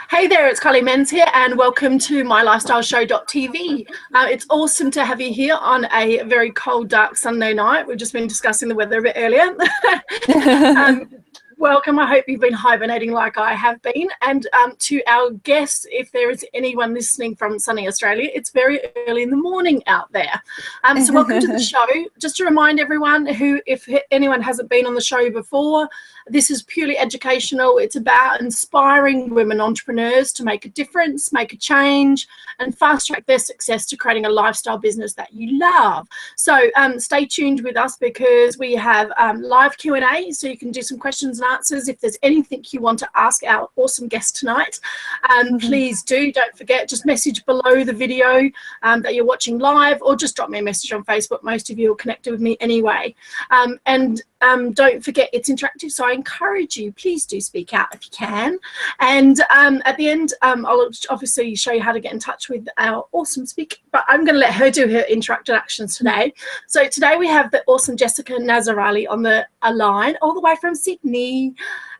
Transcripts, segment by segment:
Hey there, it's Kylie Menz here, and welcome to mylifestyleshow.tv. It's awesome to have you here on a very cold, dark Sunday night. We've just been discussing the weather a bit earlier. Welcome. I hope you've been hibernating like I have been. And to our guests, if there is anyone listening from sunny Australia, it's very early in the morning out there. So welcome to the show. Just to remind everyone who, if anyone hasn't been on the show before, this is purely educational. It's about inspiring women entrepreneurs to make a difference, make a change, and fast track their success to creating a lifestyle business that you love. So stay tuned with us because we have live Q&A, so you can do some questions and answers. If there's anything you want to ask our awesome guest tonight, please do. Don't forget, just message below the video that you're watching live, or just drop me a message on Facebook. Most of you are connected with me anyway. Don't forget, it's interactive, so I encourage you, please do speak out if you can. And at the end, I'll obviously show you how to get in touch with our awesome speaker, but I'm going to let her do her introductions today. So today we have the awesome Jessica Nazarali on the line, all the way from Sydney.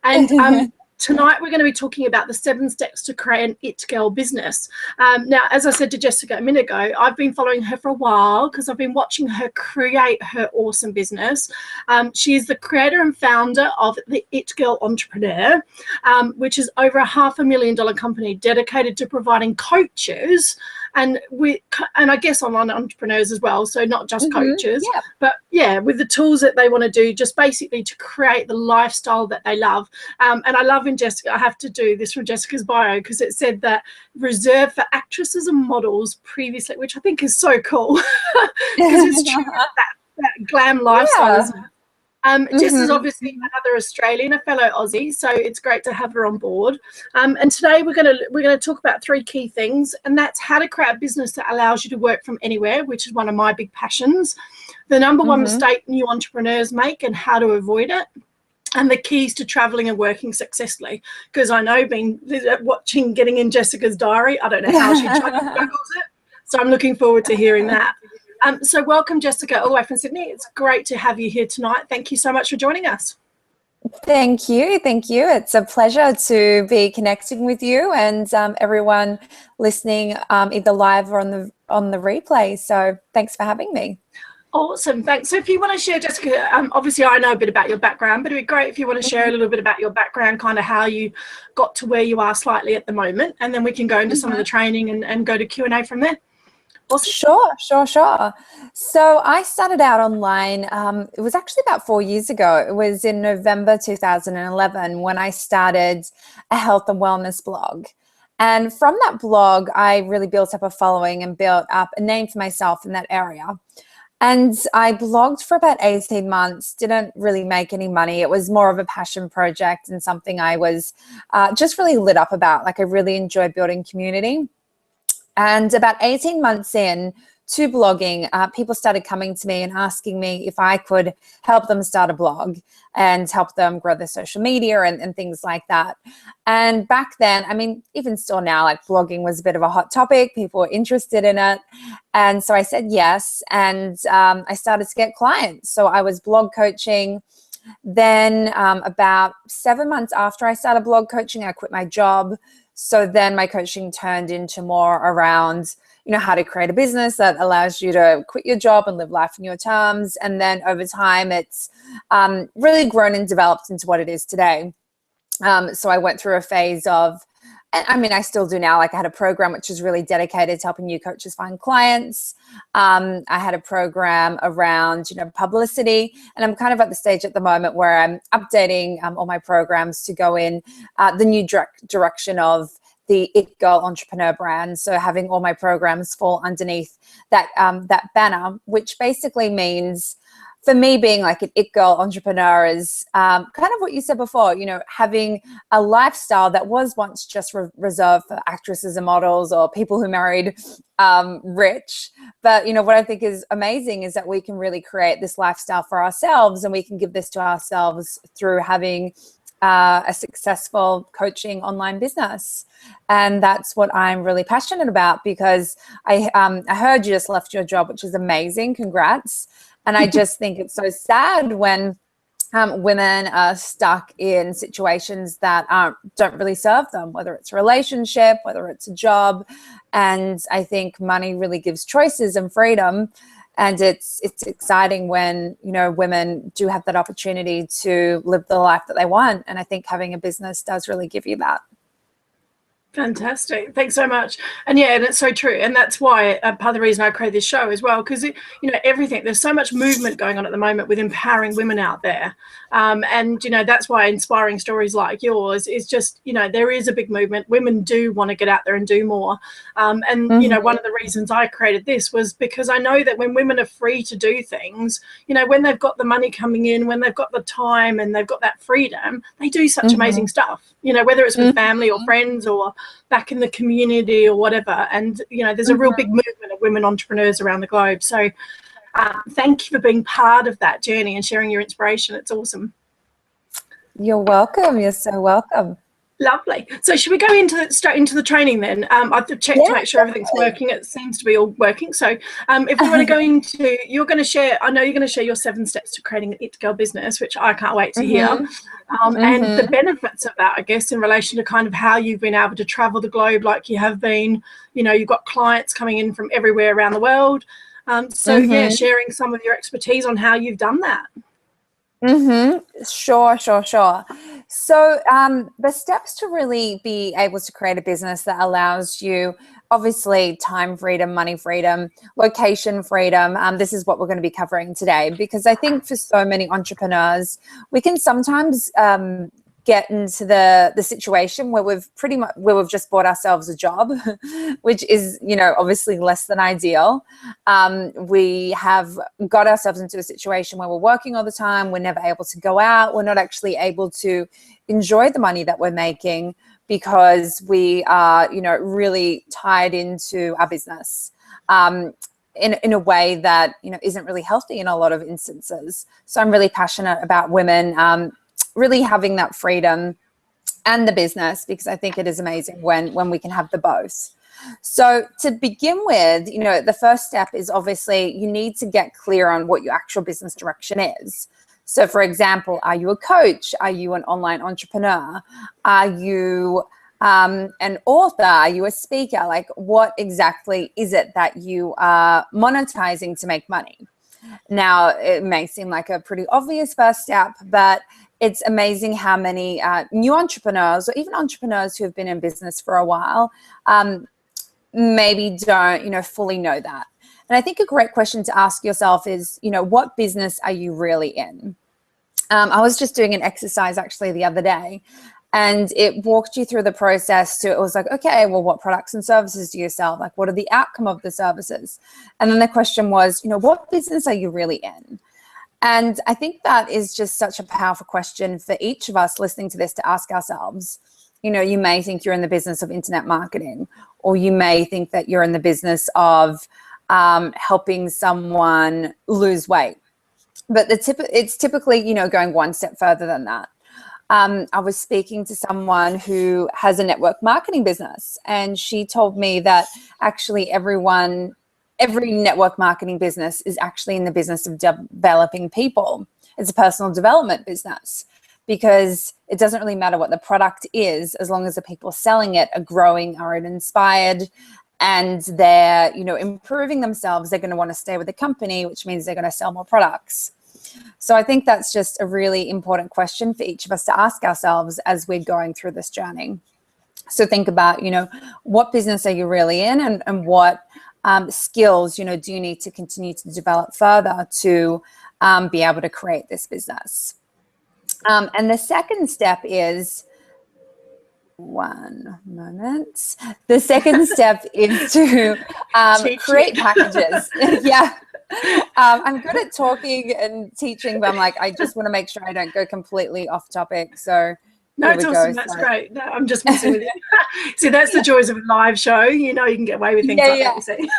And tonight we're going to be talking about the 7 steps to create an It Girl business. Now, as I said to Jessica a minute ago, I've been following her for a while because I've been watching her create her awesome business. She is the creator and founder of the It Girl Entrepreneur, which is over $500,000 company dedicated to providing coaches and I guess online entrepreneurs as well, so not just coaches, but yeah, with the tools that they want to do, just basically to create the lifestyle that they love. And I love in Jessica, I have to do this from Jessica's bio because it said that reserved for actresses and models previously, which I think is so cool because it's true that glam lifestyle, isn't it? Jess is obviously another Australian, a fellow Aussie, so it's great to have her on board. And today we're gonna talk about 3 key things, and that's how to create a business that allows you to work from anywhere, which is one of my big passions. The number one mistake new entrepreneurs make and how to avoid it. And the keys to traveling and working successfully, because I know, getting in Jessica's diary, I don't know how she juggles it. So I'm looking forward to hearing that. So welcome, Jessica, all the way from Sydney. It's great to have you here tonight. Thank you so much for joining us. Thank you. Thank you. It's a pleasure to be connecting with you and everyone listening either live or on the replay. So thanks for having me. Awesome, thanks. So if you want to share, Jessica, obviously I know a bit about your background, but it'd be great if you want to share a little bit about your background, kind of how you got to where you are slightly at the moment, and then we can go into some of the training and go to Q&A from there. Awesome. Sure. So I started out online, it was actually about 4 years ago. It was in November 2011 when I started a health and wellness blog. And from that blog, I really built up a following and built up a name for myself in that area. And I blogged for about 18 months, didn't really make any money. It was more of a passion project and something I was just really lit up about. Like, I really enjoyed building community. And about 18 months in to blogging, people started coming to me and asking me if I could help them start a blog and help them grow their social media and things like that. And back then, I mean, even still now, like, blogging was a bit of a hot topic. People were interested in it. And so I said yes. And I started to get clients. So I was blog coaching. Then about 7 months after I started blog coaching, I quit my job. So then my coaching turned into more around, how to create a business that allows you to quit your job and live life on your terms. And then over time, it's really grown and developed into what it is today. So I went through a phase of, I still do now. Like, I had a program which is really dedicated to helping new coaches find clients. I had a program around, publicity. And I'm kind of at the stage at the moment where I'm updating all my programs to go in the new direction of the It Girl Entrepreneur brand. So having all my programs fall underneath that banner, which basically means, for me, being like an It Girl Entrepreneur is kind of what you said before, having a lifestyle that was once just reserved for actresses and models or people who married rich. But, what I think is amazing is that we can really create this lifestyle for ourselves, and we can give this to ourselves through having a successful coaching online business. And that's what I'm really passionate about, because I heard you just left your job, which is amazing. Congrats. And I just think it's so sad when women are stuck in situations that don't really serve them, whether it's a relationship, whether it's a job. And I think money really gives choices and freedom. And it's exciting when, you know, women do have that opportunity to live the life that they want. And I think having a business does really give you that. Fantastic. Thanks so much. And yeah, and it's so true. And that's why part of the reason I created this show as well, because, you know, everything, there's so much movement going on at the moment with empowering women out there. And, you know, that's why inspiring stories like yours is just, you know, there is a big movement. Women do want to get out there and do more. You know, one of the reasons I created this was because I know that when women are free to do things, you know, when they've got the money coming in, when they've got the time and they've got that freedom, they do such amazing stuff, you know, whether it's with family or friends or back in the community or whatever. And, you know, there's a real big movement of women entrepreneurs around the globe. So thank you for being part of that journey and sharing your inspiration. It's awesome. You're welcome. You're so welcome. Lovely. So should we go straight into the training then? I've checked to make sure everything's working. It seems to be all working. So if we want to go into, you're going to share, I know you're going to share your 7 steps to creating an It Girl business, which I can't wait to hear. And the benefits of that, I guess, in relation to kind of how you've been able to travel the globe like you have been. You know, you've got clients coming in from everywhere around the world. Yeah, sharing some of your expertise on how you've done that. Sure. So the steps to really be able to create a business that allows you, obviously, time freedom, money freedom, location freedom. This is what we're going to be covering today, because I think for so many entrepreneurs, we can sometimes get into the situation where we've just bought ourselves a job, which is, you know, obviously less than ideal. We have got ourselves into a situation where we're working all the time. We're never able to go out. We're not actually able to enjoy the money that we're making because we are, you know, really tied into our business in a way that, you know, isn't really healthy in a lot of instances. So I'm really passionate about women really having that freedom and the business, because I think it is amazing when we can have the both. So to begin with, you know, the first step is obviously you need to get clear on what your actual business direction is. So for example, are you a coach? Are you an online entrepreneur? Are you an author? Are you a speaker? Like, what exactly is it that you are monetizing to make money? Now, it may seem like a pretty obvious first step, but it's amazing how many new entrepreneurs, or even entrepreneurs who have been in business for a while, maybe don't, you know, fully know that. And I think a great question to ask yourself is, you know, what business are you really in? I was just doing an exercise actually the other day, and it walked you through the process it was like, okay, well, what products and services do you sell? Like, what are the outcome of the services? And then the question was, you know, what business are you really in? And I think that is just such a powerful question for each of us listening to this to ask ourselves. You know, you may think you're in the business of internet marketing, or you may think that you're in the business of helping someone lose weight. But it's typically, you know, going one step further than that. I was speaking to someone who has a network marketing business, and she told me that actually every network marketing business is actually in the business of developing people. It's a personal development business, because it doesn't really matter what the product is, as long as the people selling it are growing, are inspired, and they're, you know, improving themselves. They're going to want to stay with the company, which means they're going to sell more products. So I think that's just a really important question for each of us to ask ourselves as we're going through this journey. So think about, you know, what business are you really in, and what skills, you know, do you need to continue to develop further to be able to create this business? And the second step is, one moment. The second step is to create packages. Yeah. I'm good at talking and teaching, but I'm like, I just want to make sure I don't go completely off topic. So no, it's awesome. That's great. No, I'm just messing with you. See, that's the joys of a live show. You know, you can get away with things like that, you see.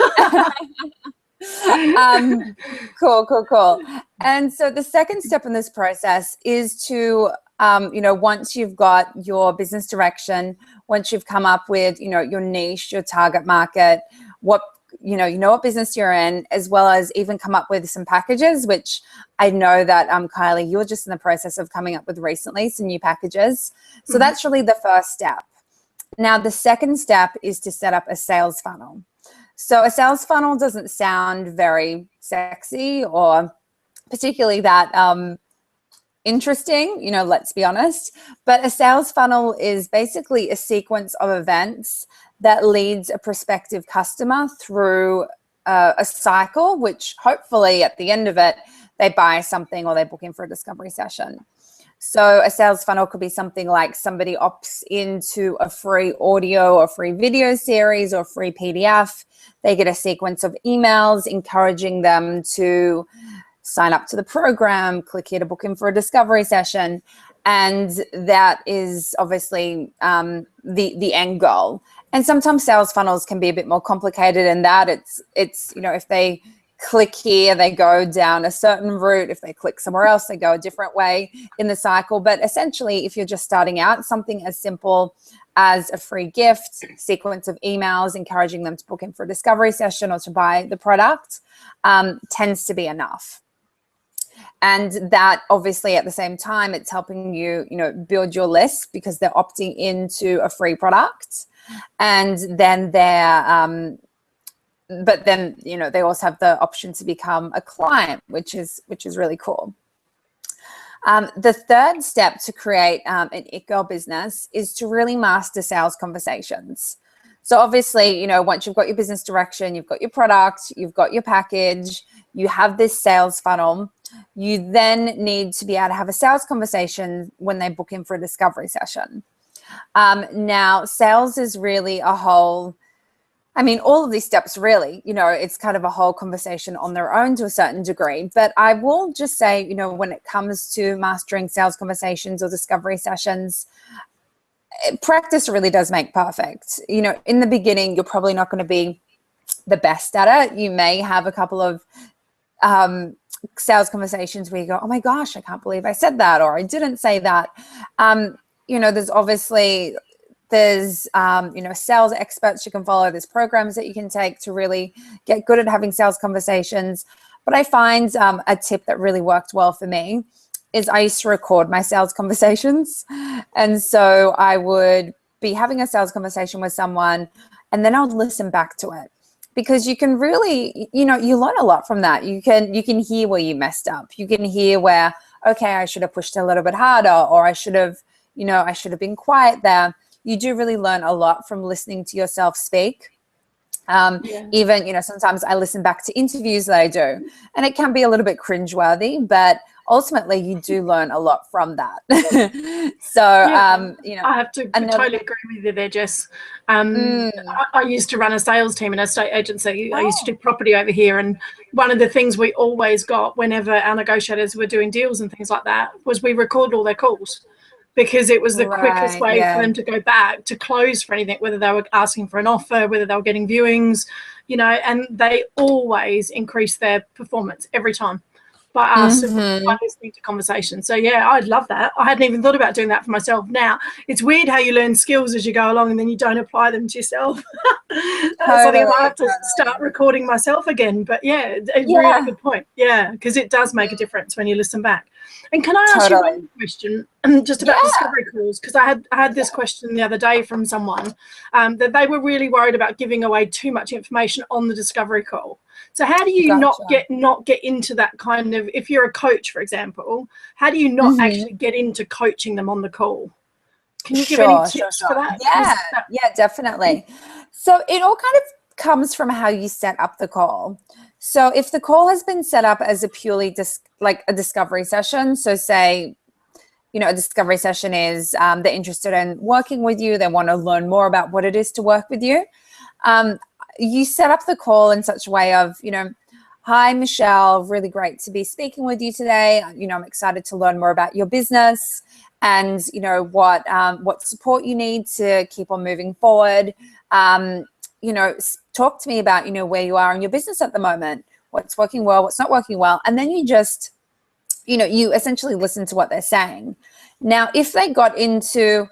Cool. And so the second step in this process is to, you know, once you've got your business direction, once you've come up with, you know, your niche, your target market, what you know what business you're in, as well as even come up with some packages, which I know that Kylie, you're just in the process of coming up with recently, some new packages. So that's really the first step. Now, the second step is to set up a sales funnel. So a sales funnel doesn't sound very sexy or particularly that interesting, let's be honest. But a sales funnel is basically a sequence of events that leads a prospective customer through a cycle, which hopefully at the end of it, they buy something or they book in for a discovery session. So a sales funnel could be something like somebody opts into a free audio or free video series or free PDF. They get a sequence of emails encouraging them to sign up to the program, click here to book in for a discovery session. And that is obviously the end goal. And sometimes sales funnels can be a bit more complicated in that it's if they click here, they go down a certain route. If they click somewhere else, they go a different way in the cycle. But essentially, if you're just starting out, something as simple as a free gift, sequence of emails encouraging them to book in for a discovery session or to buy the product tends to be enough. And that obviously at the same time, it's helping you, build your list because they're opting into a free product. And then but then, they also have the option to become a client, which is really cool. The third step to create an It Girl business is to really master sales conversations. So obviously, once you've got your business direction, you've got your product, you've got your package, you have this sales funnel, you then need to be able to have a sales conversation when they book in for a discovery session. Now, sales is really all of these steps really, it's kind of a whole conversation on their own to a certain degree. But I will just say, when it comes to mastering sales conversations or discovery sessions, practice really does make perfect. In the beginning, you're probably not going to be the best at it. You may have a couple of sales conversations where you go, oh my gosh, I can't believe I said that, or I didn't say that. There's sales experts you can follow. There's programs that you can take to really get good at having sales conversations. But I find a tip that really worked well for me is I used to record my sales conversations. And so I would be having a sales conversation with someone and then I would listen back to it. Because you can really, you learn a lot from that. You can hear where you messed up. You can hear where, okay, I should have pushed a little bit harder, or I should have been quiet there. You do really learn a lot from listening to yourself speak. Even, sometimes I listen back to interviews that I do, and it can be a little bit cringeworthy, but ultimately you do learn a lot from that. So, I have to totally agree with you there, Jess. I used to run a sales team in a estate agency. I used to do property over here. And one of the things we always got whenever our negotiators were doing deals and things like that was we recorded all their calls, because it was the quickest way for them to go back to close for anything, whether they were asking for an offer, whether they were getting viewings, and they always increase their performance every time by us by listening to conversations. So I'd love that. I hadn't even thought about doing that for myself. Now it's weird how you learn skills as you go along and then you don't apply them to yourself. So I think I have to start recording myself again. But a really good point. Because it does make a difference when you listen back. And can I ask you one question just about discovery calls? Because I had this question the other day from someone that they were really worried about giving away too much information on the discovery call. So how do you not get into that kind of, if you're a coach, for example, how do you not actually get into coaching them on the call? Can you give any tips for that? Yeah, definitely. So it all kind of comes from how you set up the call. So if the call has been set up as a purely like a discovery session, so say, a discovery session is they're interested in working with you, they want to learn more about what it is to work with you. You set up the call in such a way of, hi, Michelle, really great to be speaking with you today. I'm excited to learn more about your business and, what support you need to keep on moving forward. Talk to me about, where you are in your business at the moment, what's working well, what's not working well. And then you just, you essentially listen to what they're saying. Now, if they got into,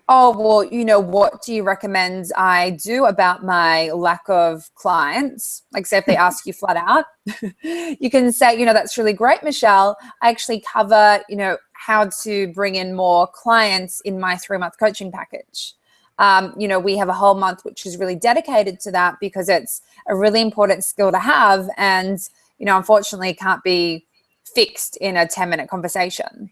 oh, well, what do you recommend I do about my lack of clients? Like, say if they ask you flat out, you can say, that's really great, Michelle. I actually cover, how to bring in more clients in my 3-month coaching package. We have a whole month which is really dedicated to that because it's a really important skill to have. And, unfortunately, can't be fixed in a 10-minute conversation.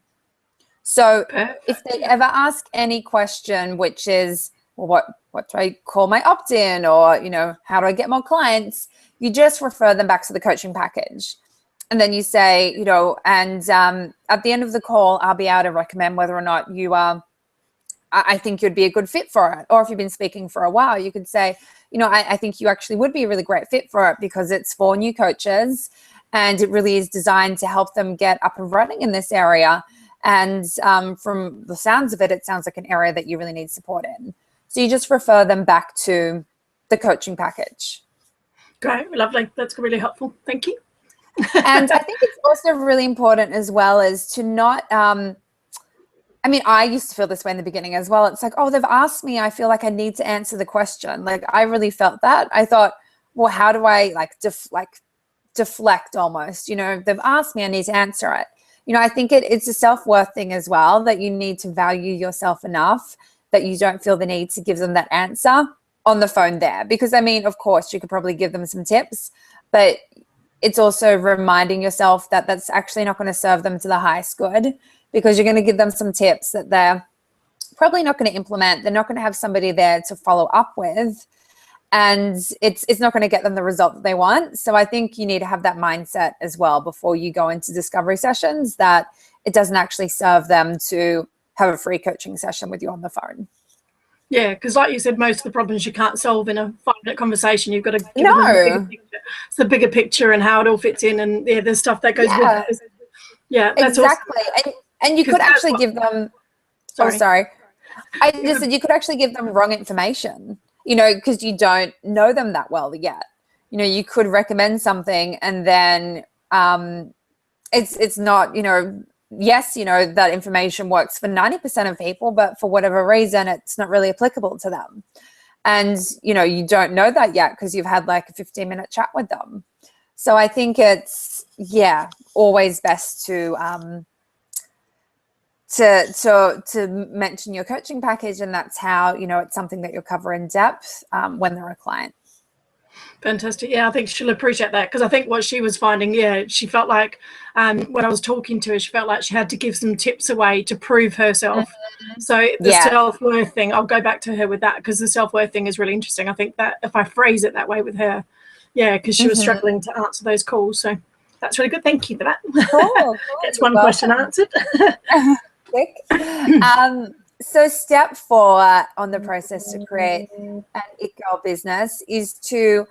So if they ever ask any question, which is, well, what do I call my opt-in, or, how do I get more clients? You just refer them back to the coaching package. And then you say, and at the end of the call, I'll be able to recommend whether or not you are, I think you'd be a good fit for it. Or if you've been speaking for a while, you could say, I think you actually would be a really great fit for it because it's for new coaches and it really is designed to help them get up and running in this area. And from the sounds of it, it sounds like an area that you really need support in. So you just refer them back to the coaching package. Great, lovely. That's really helpful. Thank you. And I think it's also really important as well as to not, I used to feel this way in the beginning as well. It's like, oh, they've asked me, I feel like I need to answer the question. Like, I really felt that. I thought, well, how do I deflect almost? They've asked me, I need to answer it. I think it's a self-worth thing as well, that you need to value yourself enough that you don't feel the need to give them that answer on the phone there. Because, of course, you could probably give them some tips, but it's also reminding yourself that that's actually not going to serve them to the highest good, because you're going to give them some tips that they're probably not going to implement. They're not going to have somebody there to follow up with. And it's not going to get them the result that they want. So I think you need to have that mindset as well before you go into discovery sessions, that it doesn't actually serve them to have a free coaching session with you on the phone. Yeah, because like you said, most of the problems you can't solve in a 5-minute conversation. You've got to give them the bigger picture. It's the bigger picture and how it all fits in, and there's stuff that goes with it. Yeah, that's exactly. Awesome. And you could actually give them. Sorry. I just said you could actually give them wrong information. Because you don't know them that well yet. You could recommend something and then it's not, yes, that information works for 90% of people, but for whatever reason, it's not really applicable to them. And, you don't know that yet because you've had like a 15-minute chat with them. So I think it's, always best to mention your coaching package, and that's how it's something that you'll cover in depth when they're a client. Fantastic. Yeah, I think she'll appreciate that, because I think what she was finding, she felt like when I was talking to her, she felt like she had to give some tips away to prove herself. So the self-worth thing, I'll go back to her with that, because the self-worth thing is really interesting. I think that if I phrase it that way with her, because she was struggling to answer those calls. So that's really good. Thank you for that. Cool. That's one question answered. So step 4 on the process to create an It Girl business is to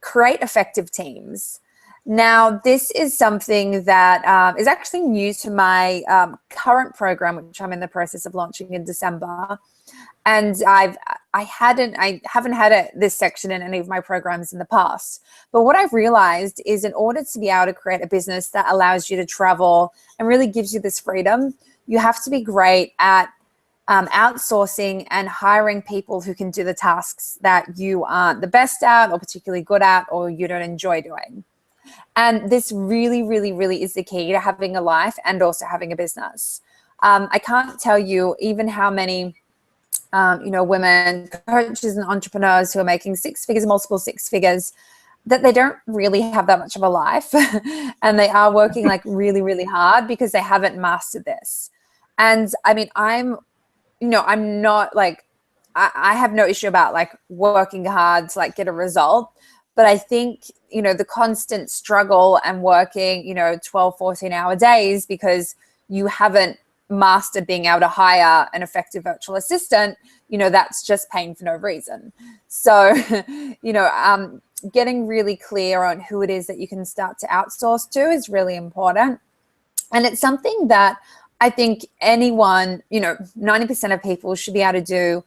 create effective teams. Now, this is something that is actually new to my current program, which I'm in the process of launching in December. And I haven't had this section in any of my programs in the past. But what I've realized is, in order to be able to create a business that allows you to travel and really gives you this freedom, you have to be great at outsourcing and hiring people who can do the tasks that you aren't the best at, or particularly good at, or you don't enjoy doing. And this really, really, really is the key to having a life and also having a business. I can't tell you even how many women coaches and entrepreneurs who are making 6 figures, multiple 6 figures, that they don't really have that much of a life and they are working like really, really hard because they haven't mastered this. And I'm not like, I have no issue about like working hard to like get a result. But I think, the constant struggle and working, 12, 14-hour days because you haven't mastered being able to hire an effective virtual assistant, that's just pain for no reason. So, getting really clear on who it is that you can start to outsource to is really important. And it's something that I think anyone, 90% of people should be able to do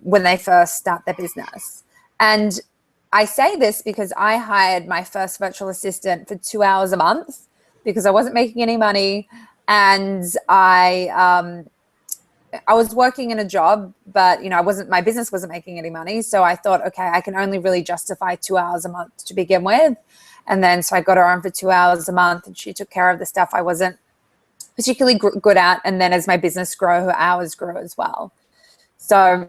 when they first start their business. And I say this because I hired my first virtual assistant for 2 hours a month because I wasn't making any money. And I I was working in a job, but, you know, my business wasn't making any money. So I thought, okay, I can only really justify 2 hours a month to begin with. And then, so I got her on for 2 hours a month, and she took care of the stuff I wasn't particularly good at. And then as my business grew, her hours grew as well. So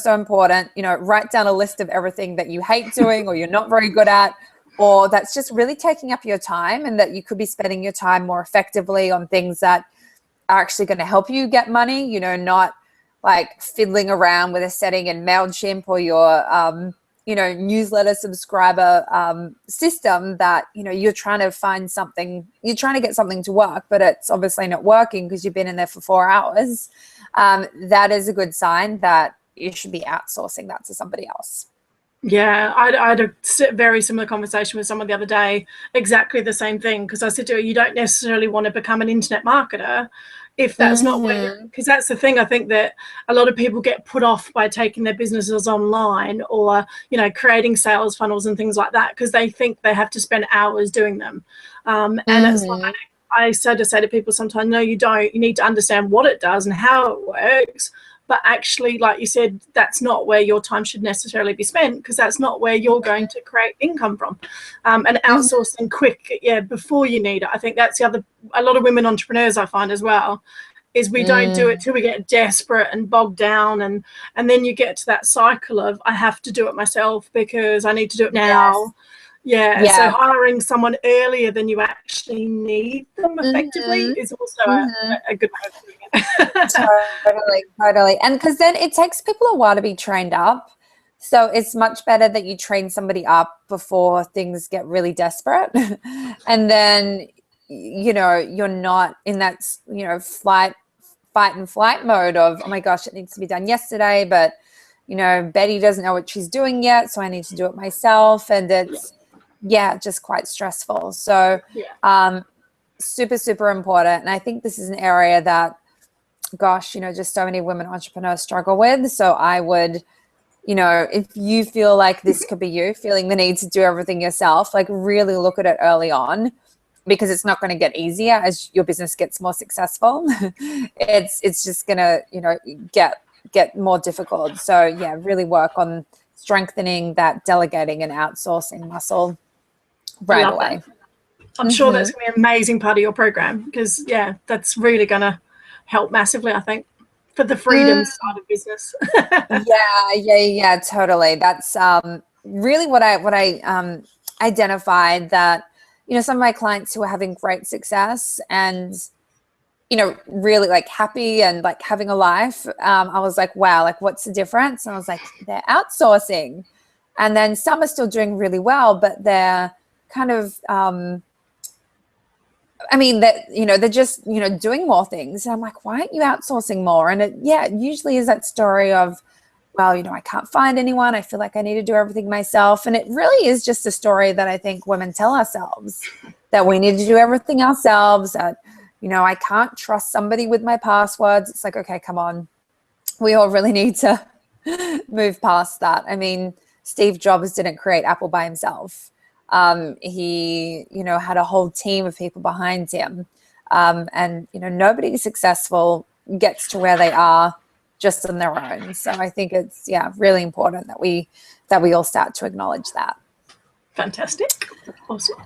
important, you know, write down a list of everything that you hate doing or you're not very good at, or that's just really taking up your time, and that you could be spending your time more effectively on things that are actually going to help you get money, you know, not like fiddling around with a setting in MailChimp or your, you know, newsletter subscriber system that, you know, you're trying to find something, you're trying to get something to work, but it's obviously not working because you've been in there for 4 hours. That is a good sign that you should be outsourcing that to somebody else. Yeah, I had a very similar conversation with someone the other day, exactly the same thing, because I said to her, you don't necessarily want to become an internet marketer if that's not where, because that's the thing. I think that a lot of people get put off by taking their businesses online, or, you know, creating sales funnels and things like that, because they think they have to spend hours doing them. And it's like, I sort of say to people sometimes, no, you don't. You need to understand what it does and how it works. But actually, like you said, that's not where your time should necessarily be spent, because that's not where you're going to create income from. And outsourcing quick, before you need it. I think that's the other, a lot of women entrepreneurs I find as well, is we don't do it till we get desperate and bogged down. And then you get to that cycle of, I have to do it myself because I need to do it now. Yes. So hiring someone earlier than you actually need them effectively is also a good way of doing it. Totally. And because then it takes people a while to be trained up. So it's much better that you train somebody up before things get really desperate. And then, you know, you're not in that, you know, fight and flight mode of, oh my gosh, it needs to be done yesterday, but, you know, Betty doesn't know what she's doing yet, so I need to do it myself. And it's, just quite stressful. So super, super important. And I think this is an area that, gosh, you know, just so many women entrepreneurs struggle with. So I would, you know, if you feel like this could be you, feeling the need to do everything yourself, like really look at it early on, because it's not going to get easier as your business gets more successful. It's just going to, you know, get more difficult. So really work on strengthening that delegating and outsourcing muscle right away. I'm sure that's going to be an amazing part of your program, because that's really going to help massively, I think, for the freedom side of business. Totally. That's really what I identified, that, you know, some of my clients who are having great success and, you know, really like happy and like having a life, I was like, wow, like what's the difference? And I was like, they're outsourcing. And then some are still doing really well, but they're kind of, I mean, that, you know, they're just, you know, doing more things. And I'm like, why aren't you outsourcing more? And it usually is that story of, well, you know, I can't find anyone. I feel like I need to do everything myself. And it really is just a story that I think women tell ourselves, that we need to do everything ourselves, that, you know, I can't trust somebody with my passwords. It's like, okay, come on. We all really need to move past that. I mean, Steve Jobs didn't create Apple by himself. He, you know, had a whole team of people behind him. And, you know, nobody successful gets to where they are just on their own. So I think it's, really important that we all start to acknowledge that. Fantastic. Awesome.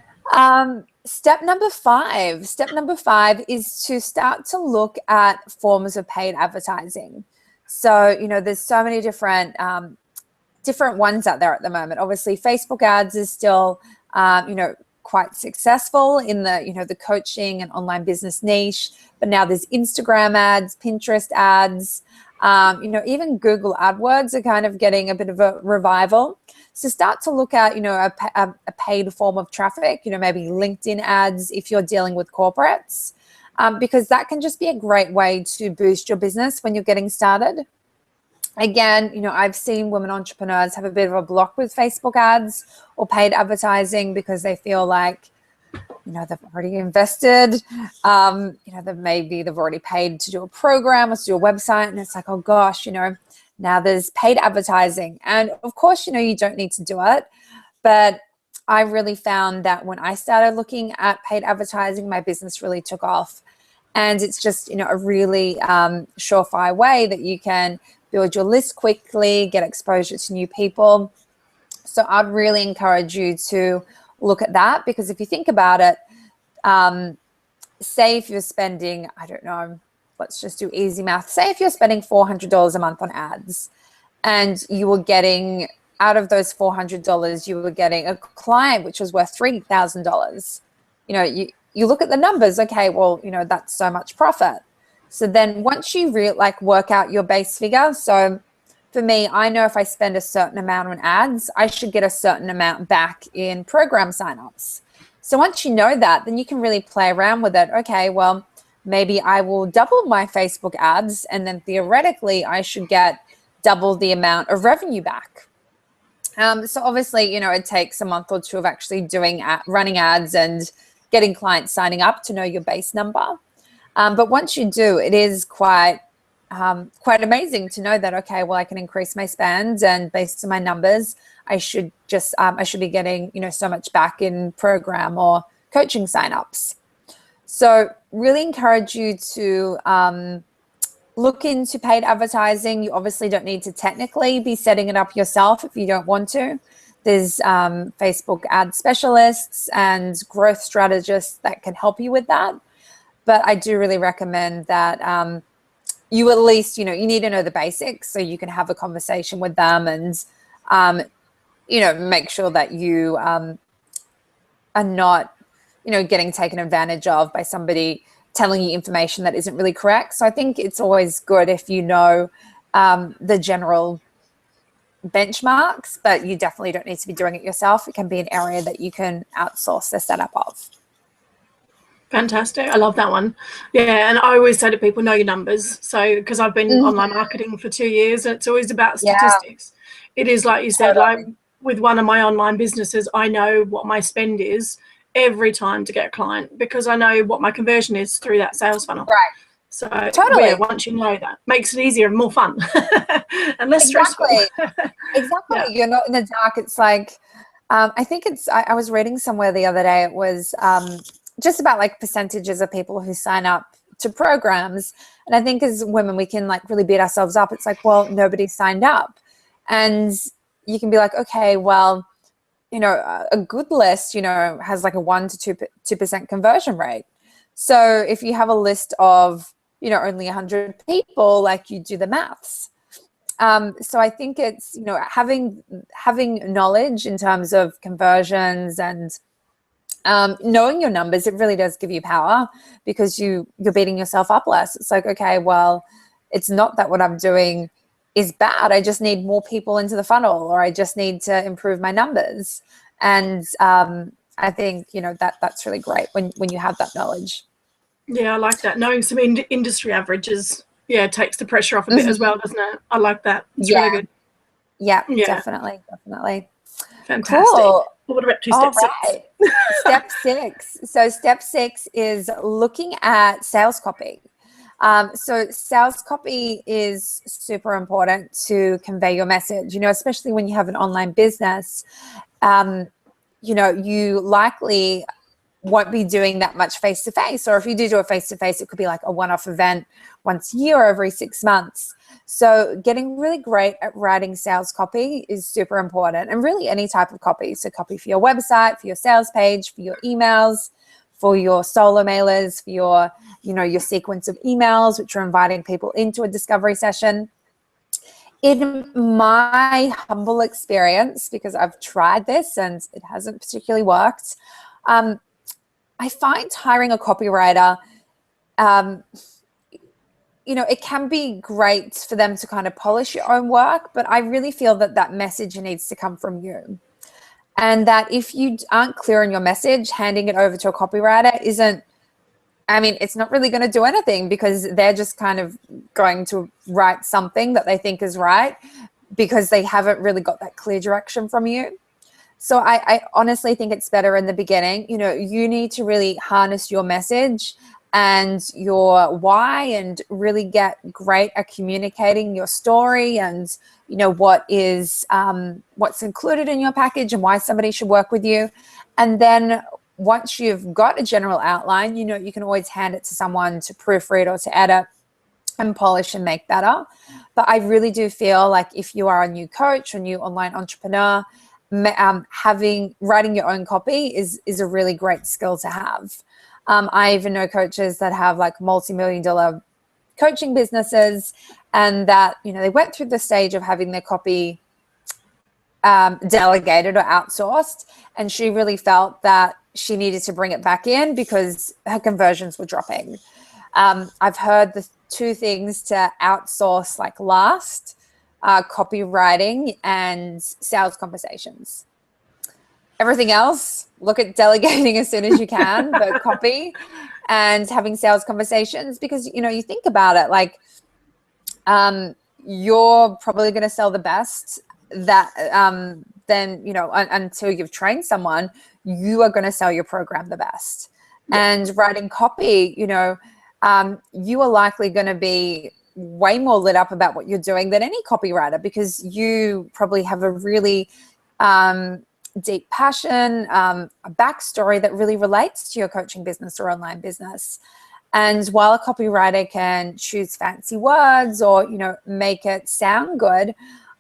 Step number five is to start to look at forms of paid advertising. So, you know, there's so many different ones out there at the moment. Obviously, Facebook ads is still, you know, quite successful in the, you know, the coaching and online business niche. But now there's Instagram ads, Pinterest ads, you know, even Google AdWords are kind of getting a bit of a revival. So start to look at, you know, a paid form of traffic, you know, maybe LinkedIn ads if you're dealing with corporates, because that can just be a great way to boost your business when you're getting started. Again, you know, I've seen women entrepreneurs have a bit of a block with Facebook ads or paid advertising because they feel like, you know, they've already invested, you know, they've already paid to do a program or to do a website. And it's like, oh gosh, you know, now there's paid advertising. And of course, you know, you don't need to do it. But I really found that when I started looking at paid advertising, my business really took off. And it's just, you know, a really surefire way that you can build your list quickly, get exposure to new people. So I'd really encourage you to look at that, because if you think about it, say if you're spending, I don't know, let's just do easy math. Say if you're spending $400 a month on ads, and you were getting, out of those $400, you were getting a client which was worth $3,000. You know, you look at the numbers, okay, well, you know, that's so much profit. So then once you work out your base figure, so for me, I know if I spend a certain amount on ads, I should get a certain amount back in program signups. So once you know that, then you can really play around with it. Okay, well, maybe I will double my Facebook ads, and then theoretically I should get double the amount of revenue back. So obviously, you know, it takes a month or two of actually running ads and getting clients signing up to know your base number. But once you do, it is quite amazing to know that, okay, well, I can increase my spend, and based on my numbers, I should be getting, you know, so much back in program or coaching signups. So really encourage you to look into paid advertising. You obviously don't need to technically be setting it up yourself if you don't want to. There's Facebook ad specialists and growth strategists that can help you with that. But I do really recommend that you at least, you know, you need to know the basics so you can have a conversation with them and, you know, make sure that you are not, you know, getting taken advantage of by somebody telling you information that isn't really correct. So I think it's always good if you know the general benchmarks, but you definitely don't need to be doing it yourself. It can be an area that you can outsource the setup of. Fantastic. I love that one. Yeah, and I always say to people, know your numbers. So, because I've been online marketing for 2 years, and it's always about statistics. Yeah. It is like you said, like with one of my online businesses, I know what my spend is every time to get a client, because I know what my conversion is through that sales funnel. Right. So yeah, once you know that, makes it easier and more fun and less stressful. Exactly. Yeah. You're not in the dark. It's like, I think I was reading somewhere the other day, it was just about like percentages of people who sign up to programs. And I think as women, we can like really beat ourselves up. It's like, well, nobody signed up. And you can be like, okay, well, you know, a good list, you know, has like a 1 to 2% conversion rate. So if you have a list of, you know, only 100 people, like you do the maths. So I think it's, you know, having knowledge in terms of conversions and knowing your numbers, it really does give you power, because you're beating yourself up less. It's like, okay, well, it's not that what I'm doing is bad. I just need more people into the funnel, or I just need to improve my numbers. And I think, you know, that's really great when you have that knowledge. Yeah, I like that. Knowing some industry averages, yeah, takes the pressure off a bit as well, doesn't it? I like that. It's really good. Yeah, definitely. Fantastic. Cool. What about step 6? Step 6. So step 6 is looking at sales copy. So sales copy is super important to convey your message, you know, especially when you have an online business. You know, you likely won't be doing that much face-to-face, or if you do a face-to-face, it could be like a one-off event once a year or every 6 months. So getting really great at writing sales copy is super important, and really any type of copy. So copy for your website, for your sales page, for your emails, for your solo mailers, for your, you know, your sequence of emails, which are inviting people into a discovery session. In my humble experience, because I've tried this and it hasn't particularly worked, I find hiring a copywriter, you know, it can be great for them to kind of polish your own work, but I really feel that message needs to come from you. And that if you aren't clear on your message, handing it over to a copywriter it's not really going to do anything, because they're just kind of going to write something that they think is right, because they haven't really got that clear direction from you. So I honestly think it's better in the beginning. You know, you need to really harness your message and your why, and really get great at communicating your story, and, you know, what's included in your package and why somebody should work with you. And then once you've got a general outline, you can always hand it to someone to proofread or to edit and polish and make better. But I really do feel like if you are a new coach or new online entrepreneur, writing your own copy is a really great skill to have. I even know coaches that have like multi-million-dollar coaching businesses, and that they went through the stage of having their copy delegated or outsourced, and she really felt that she needed to bring it back in because her conversions were dropping. I've heard the two things to outsource like last: copywriting and sales conversations. Everything else, look at delegating as soon as you can, but copy and having sales conversations, because you think about it, like you're probably going to sell the best that then until you've trained someone, you are going to sell your program the best. Yeah. And writing copy, you are likely going to be way more lit up about what you're doing than any copywriter, because you probably have a really deep passion, a backstory that really relates to your coaching business or online business. And while a copywriter can choose fancy words or, make it sound good,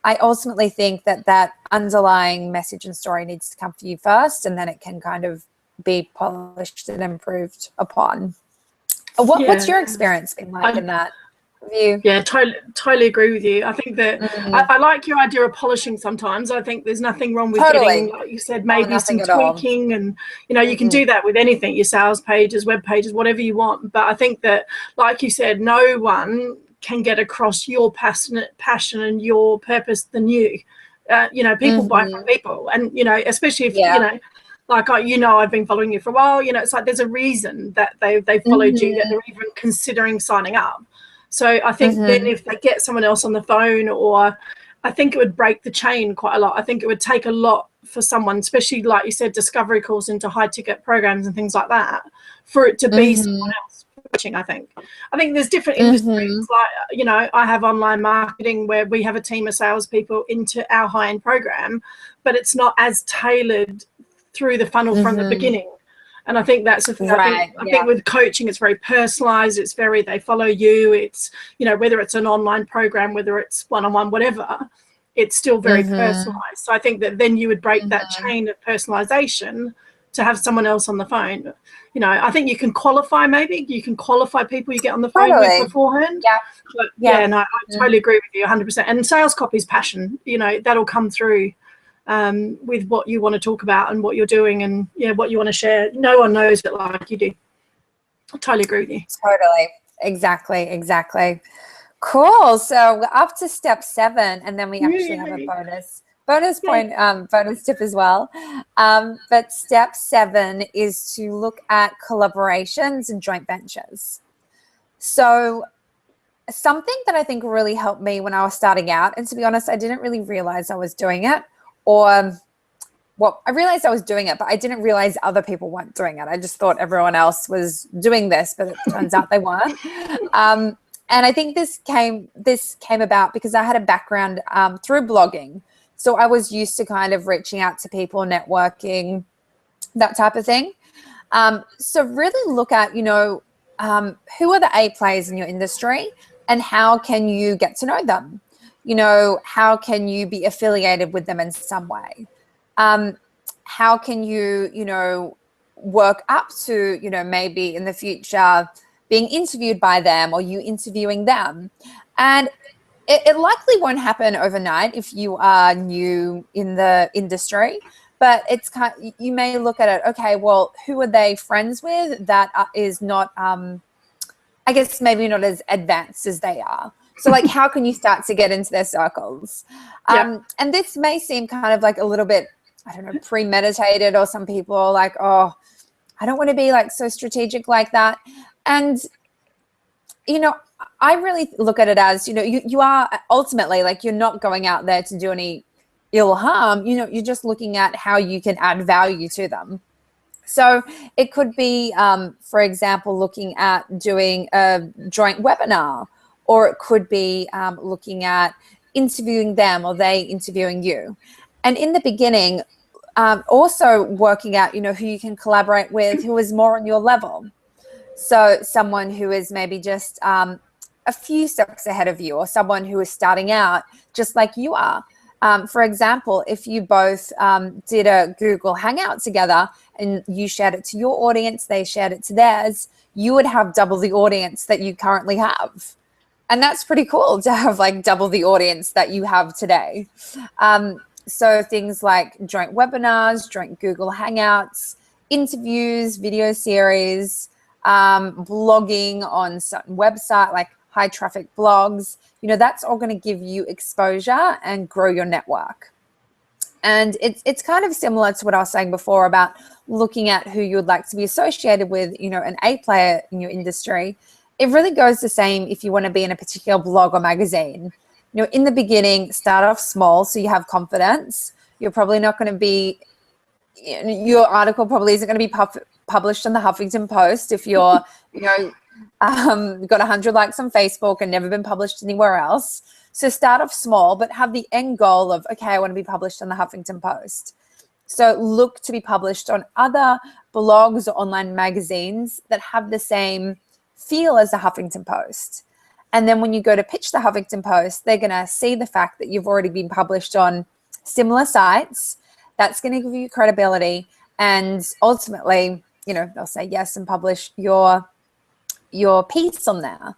I ultimately think that underlying message and story needs to come for you first, and then it can kind of be polished and improved upon. What's your experience been like in that view? Yeah, totally agree with you. I think that I like your idea of polishing sometimes. I think there's nothing wrong with getting, like you said, maybe some tweaking, and you can do that with anything, your sales pages, web pages, whatever you want. But I think that, like you said, no one can get across your passion and your purpose than you. People buy from people, and especially if like I've been following you for a while. It's like there's a reason that they followed you, that they're even considering signing up. So I think then if they get someone else on the phone, or I think it would break the chain quite a lot. I think it would take a lot for someone, especially like you said, discovery calls into high ticket programs and things like that, for it to be someone else coaching. I think there's different industries. Like, I have online marketing where we have a team of salespeople into our high end program, but it's not as tailored through the funnel from the beginning. And I think that's the thing. I think with coaching, it's very personalized. It's very, they follow you. It's, whether it's an online program, whether it's one-on-one, whatever, it's still very personalized. So I think that then you would break that chain of personalization to have someone else on the phone. I think you can qualify, people you get on the phone with beforehand. Yeah. But I totally agree with you 100%. And sales copy is passion, that'll come through with what you want to talk about and what you're doing and what you want to share. No one knows it like you do. I totally agree with you. Totally. Exactly. Cool. So we're up to step 7, and then we actually have a bonus point, bonus tip as well. But step 7 is to look at collaborations and joint ventures. So something that I think really helped me when I was starting out, and to be honest, I didn't really realize I was doing it. I realized I was doing it, but I didn't realize other people weren't doing it. I just thought everyone else was doing this, but it turns out they weren't. And I think this came about because I had a background through blogging. So I was used to kind of reaching out to people, networking, that type of thing. So really look at, who are the A players in your industry and how can you get to know them? How can you be affiliated with them in some way? How can you, work up to, maybe in the future being interviewed by them or you interviewing them? And it likely won't happen overnight if you are new in the industry, but it's you may look at it, okay, well, who are they friends with that is not, I guess maybe not as advanced as they are. So like, how can you start to get into their circles? And this may seem kind of like a little bit, I don't know, premeditated, or some people are like, oh, I don't want to be like so strategic like that. And, I really look at it as, you are ultimately like, you're not going out there to do any ill harm. You're just looking at how you can add value to them. So it could be, for example, looking at doing a joint webinar, or it could be looking at interviewing them or they interviewing you. And in the beginning, Also working out, who you can collaborate with, who is more on your level. So someone who is maybe just a few steps ahead of you, or someone who is starting out just like you are. For example, if you both did a Google Hangout together and you shared it to your audience, they shared it to theirs, you would have double the audience that you currently have. And that's pretty cool to have like double the audience that you have today. So things like joint webinars, joint Google Hangouts, interviews, video series, blogging on certain website, like high traffic blogs, that's all going to give you exposure and grow your network. And it's kind of similar to what I was saying before about looking at who you would like to be associated with, an A player in your industry. It really goes the same if you want to be in a particular blog or magazine. In the beginning, start off small so you have confidence. You're probably not going to be, your article probably isn't going to be published on the Huffington Post if you're, got 100 likes on Facebook and never been published anywhere else. So start off small, but have the end goal of, okay, I want to be published on the Huffington Post. So look to be published on other blogs or online magazines that have the same feel as the Huffington Post. And then when you go to pitch the Huffington Post, they're going to see the fact that you've already been published on similar sites. That's going to give you credibility. And ultimately, they'll say yes and publish your piece on there.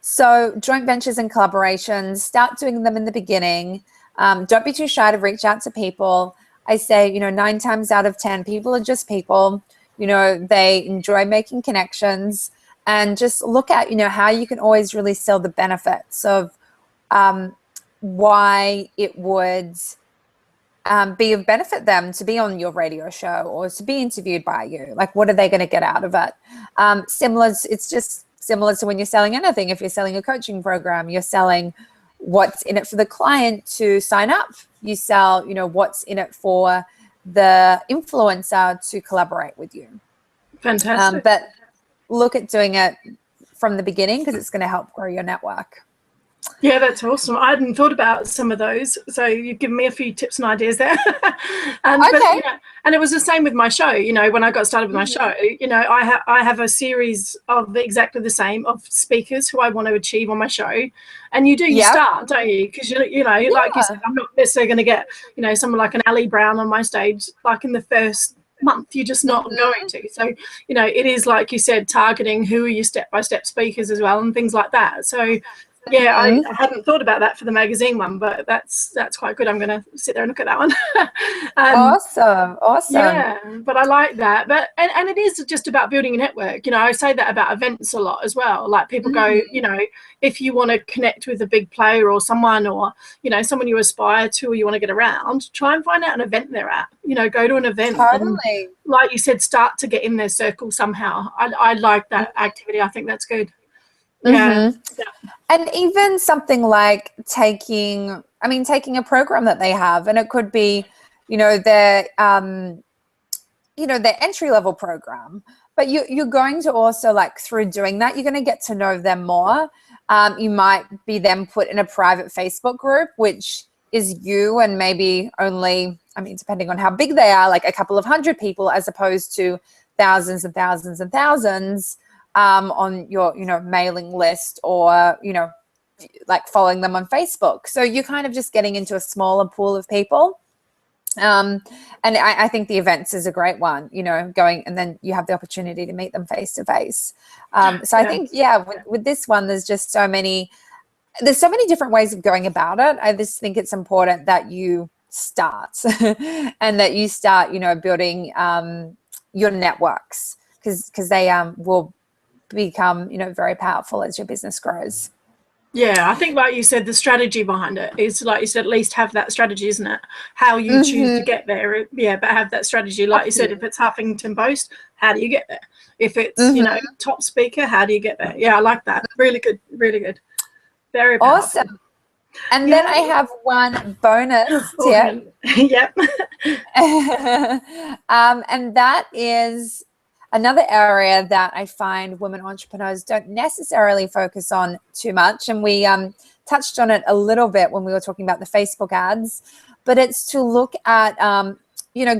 So joint ventures and collaborations, start doing them in the beginning. Don't be too shy to reach out to people. I say, 9 times out of 10, people are just people. They enjoy making connections. And just look at, how you can always really sell the benefits of why it would be of benefit them to be on your radio show or to be interviewed by you. Like, what are they going to get out of it? It's just similar to when you're selling anything. If you're selling a coaching program, you're selling what's in it for the client to sign up. You sell, what's in it for the influencer to collaborate with you. Fantastic. But look at doing it from the beginning because it's going to help grow your network. Yeah, that's awesome. I hadn't thought about some of those, so you've given me a few tips and ideas there. Okay. And it was the same with my show. When I got started with my show, I have a series of exactly the same of speakers who I want to achieve on my show. And you start, don't you? Because like you said, I'm not necessarily going to get someone like an Ali Brown on my stage like in the first month. You're just not going to. So it is, like you said, targeting who are your step-by-step speakers as well and things like that. So yeah, I hadn't thought about that for the magazine one, but that's quite good. I'm going to sit there and look at that one. Awesome. Yeah, but I like that. But and it is just about building a network. I say that about events a lot as well. Like people go, if you want to connect with a big player or someone, or someone you aspire to or you want to get around, try and find out an event they're at. Go to an event. Totally. And, like you said, start to get in their circle somehow. I like that activity. I think that's good. Yeah. And even something like taking a program that they have, and it could be, their entry level program, but you're going to also, like, through doing that, you're going to get to know them more. You might be then put in a private Facebook group, which is you and maybe only, depending on how big they are, like a couple of hundred people, as opposed to thousands and thousands and thousands on your, mailing list, or, like following them on Facebook. So you're kind of just getting into a smaller pool of people. And I think the events is a great one, going, and then you have the opportunity to meet them face to face. So I think, with this one, there's so many different ways of going about it. I just think it's important that you start and that you start, building your networks, because they will become, very powerful as your business grows. Yeah, I think, like you said, the strategy behind it is, like you said, at least have that strategy, isn't it? How you choose to get there. Yeah, but have that strategy. Like you said, if it's Huffington Post, how do you get there? If it's, top speaker, how do you get there? Yeah, I like that. Really good. Really good. Very powerful. Awesome. And then I have one bonus tip. Yep. And that is another area that I find women entrepreneurs don't necessarily focus on too much. And we touched on it a little bit when we were talking about the Facebook ads, but it's to look at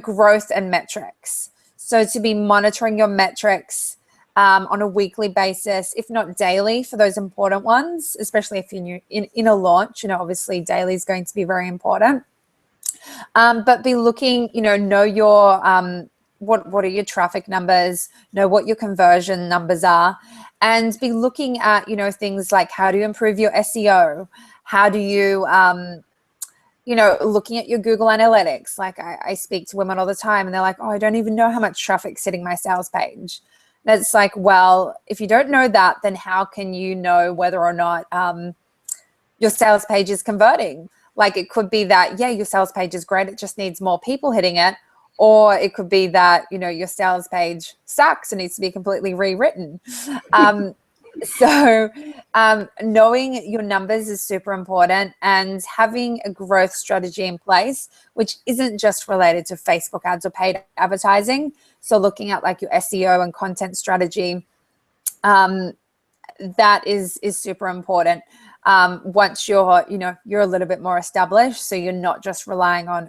growth and metrics. So to be monitoring your metrics on a weekly basis, if not daily, for those important ones, especially if you're in a launch, obviously daily is going to be very important. But be looking, know your, what are your traffic numbers, know what your conversion numbers are, and be looking at, things like how do you improve your SEO? How do you, looking at your Google Analytics. Like I speak to women all the time and they're like, oh, I don't even know how much traffic's hitting my sales page. And it's like, well, if you don't know that, then how can you know whether or not your sales page is converting? Like it could be that, yeah, your sales page is great. It just needs more people hitting it. Or it could be that, your sales page sucks and needs to be completely rewritten. So knowing your numbers is super important, and having a growth strategy in place, which isn't just related to Facebook ads or paid advertising. So looking at like your SEO and content strategy, that is super important. Once you're a little bit more established, so you're not just relying on,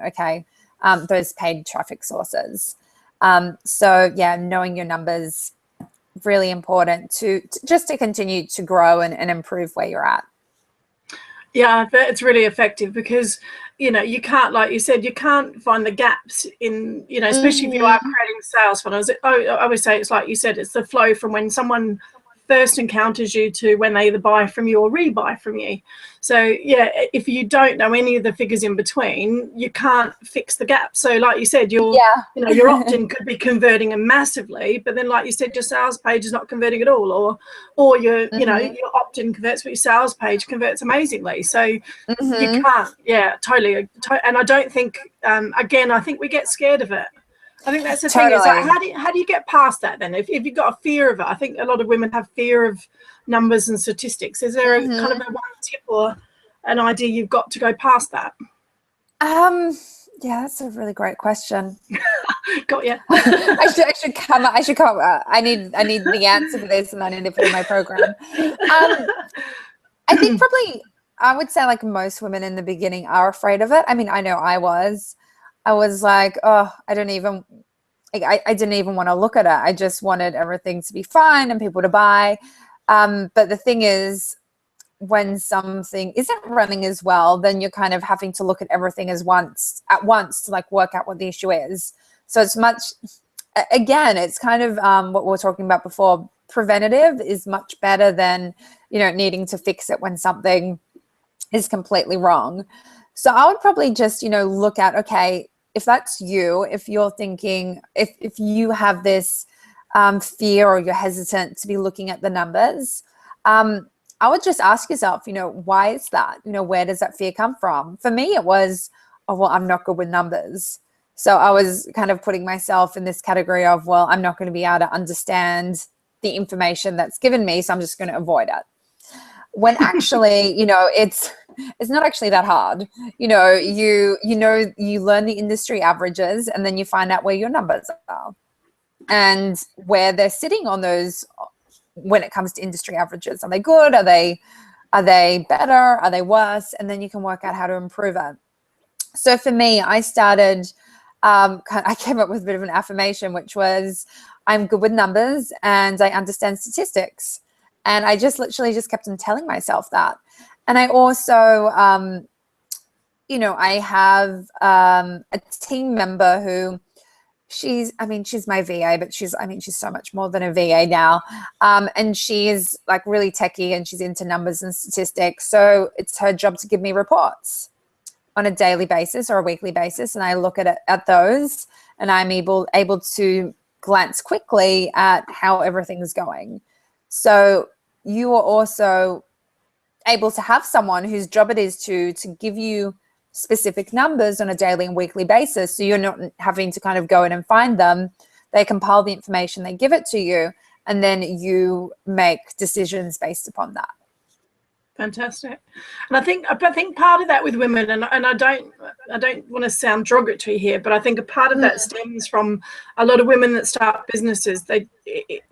those paid traffic sources. So yeah, knowing your numbers, really important to continue to grow and improve where you're at. Yeah, but it's really effective because, you can't, like you said, you can't find the gaps in, especially if you are creating sales funnels. I always say it's like you said, it's the flow from when someone first encounters you to when they either buy from you or rebuy from you. So yeah, if you don't know any of the figures in between, you can't fix the gap. So like you said, your opt-in could be converting massively, but then like you said, your sales page is not converting at all, or your your opt-in converts, but your sales page converts amazingly. So you can't, totally. And I don't think, again, I think we get scared of it. I think that's the thing is, like, how do you get past that then? If you've got a fear of it, I think a lot of women have fear of numbers and statistics. Is there a kind of a one tip or an idea you've got to go past that? Yeah, that's a really great question. Got you. I should come up. I need the answer for this, and I need to put in my program. I think probably I would say like most women in the beginning are afraid of it. I mean, I know I was like, oh, I didn't even want to look at it. I just wanted everything to be fine and people to buy. But the thing is, when something isn't running as well, then you're kind of having to look at everything at once to like work out what the issue is. So it's it's kind of what we were talking about before. Preventative is much better than, needing to fix it when something is completely wrong. So I would probably just, look at, okay, if that's you, if you're thinking, if you have this fear or you're hesitant to be looking at the numbers, I would just ask yourself, why is that? Where does that fear come from? For me, it was, oh, well, I'm not good with numbers. So I was kind of putting myself in this category of, well, I'm not going to be able to understand the information that's given me, so I'm just going to avoid it. When actually, it's not actually that hard. You learn the industry averages, and then you find out where your numbers are and where they're sitting on those when it comes to industry averages. Are they good? Are they better? Are they worse? And then you can work out how to improve it. So for me, I started, I came up with a bit of an affirmation, which was, I'm good with numbers and I understand statistics. And I just literally just kept on telling myself that. And I also, I have a team member who she's my VA, but she's so much more than a VA now. And she's like really techie and she's into numbers and statistics. So it's her job to give me reports on a daily basis or a weekly basis. And I look at those and I'm able to glance quickly at how everything's going. So you are also able to have someone whose job it is to give you specific numbers on a daily and weekly basis. So you're not having to kind of go in and find them. They compile the information, they give it to you, and then you make decisions based upon that. Fantastic. And I think part of that with women, and I don't want to sound derogatory here, but I think a part of that stems from a lot of women that start businesses. They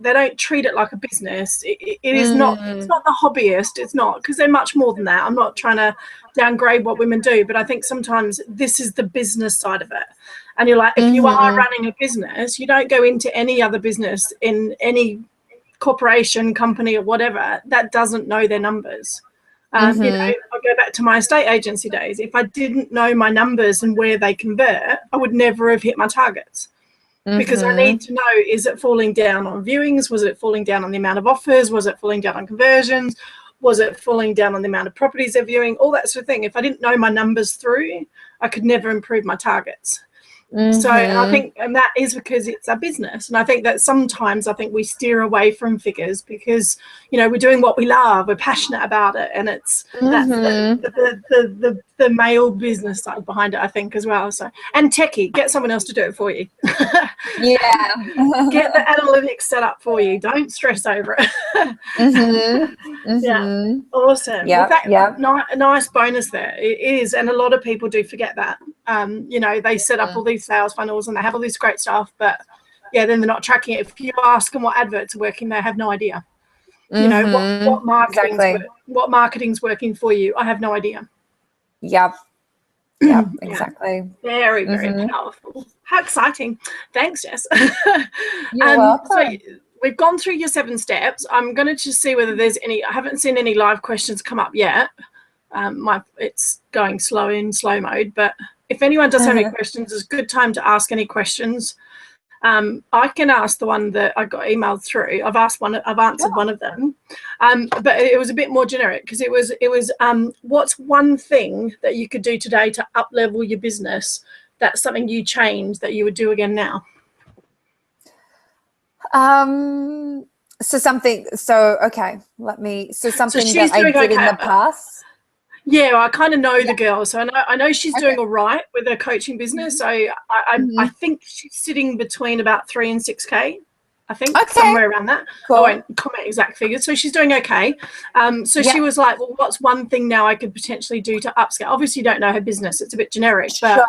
don't treat it like a business. It is not. It's not the hobbyist. It's not, because they're much more than that. I'm not trying to downgrade what women do, but I think sometimes this is the business side of it. And you're like, if you are running a business, you don't go into any other business in any corporation, company, or whatever that doesn't know their numbers. I go back to my estate agency days. If I didn't know my numbers and where they convert, I would never have hit my targets. Because I need to know, is it falling down on viewings? Was it falling down on the amount of offers? Was it falling down on conversions? Was it falling down on the amount of properties they're viewing? All that sort of thing. If I didn't know my numbers through, I could never improve my targets. So I think, and that is because it's a business. And I think that sometimes we steer away from figures because, we're doing what we love, we're passionate about it. And it's that's the male business side behind it, I think, as well. So, and techie, get someone else to do it for you. Yeah. Get the analytics set up for you. Don't stress over it. Yeah. Awesome. Well, a nice bonus there. It is. And a lot of people do forget that. They set up all these sales funnels and they have all this great stuff, but then they're not tracking it. If you ask them what adverts are working, they have no idea. What marketing's working for you, I have no idea. Yep, exactly. Very, very powerful. How exciting. Thanks, Jess. You're welcome. So we've gone through your 7 steps. I'm going to just see whether there's any. I haven't seen any live questions come up yet. It's going in slow mode, but if anyone does have any questions, it's a good time to ask any questions. I can ask the one that I got emailed through. I've answered one of them, but it was a bit more generic because it was what's one thing that you could do today to up level your business? That's something you changed that you would do again now. Something that I did in the past. Yeah, I kind of know the girl, so I know she's doing all right with her coaching business. So I think she's sitting between about 3 and 6K. I think somewhere around that. Cool. I won't comment exact figures. So she's doing okay. She was like, well, what's one thing now I could potentially do to upscale? Obviously, you don't know her business; it's a bit generic, but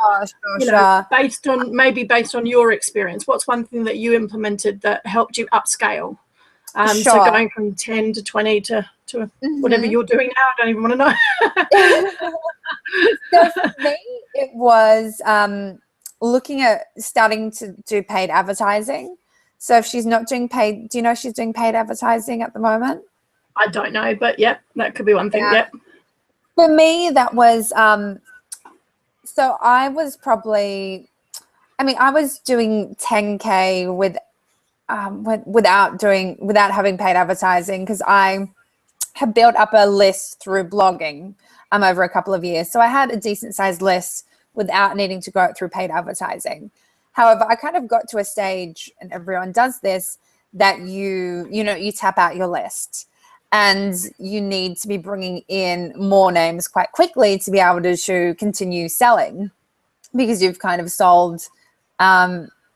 based on your experience, what's one thing that you implemented that helped you upscale? So going from 10 to 20 to whatever you're doing now, I don't even want to know. So for me, it was looking at starting to do paid advertising. So if she's not doing paid, do you know if she's doing paid advertising at the moment? I don't know, but that could be one thing. Yeah. For me, that was so I was probably, I was doing 10K without having paid advertising because I have built up a list through blogging over a couple of years. So I had a decent sized list without needing to go through paid advertising. However, I kind of got to a stage, and everyone does this, that you tap out your list and you need to be bringing in more names quite quickly to be able to continue selling because you've kind of sold,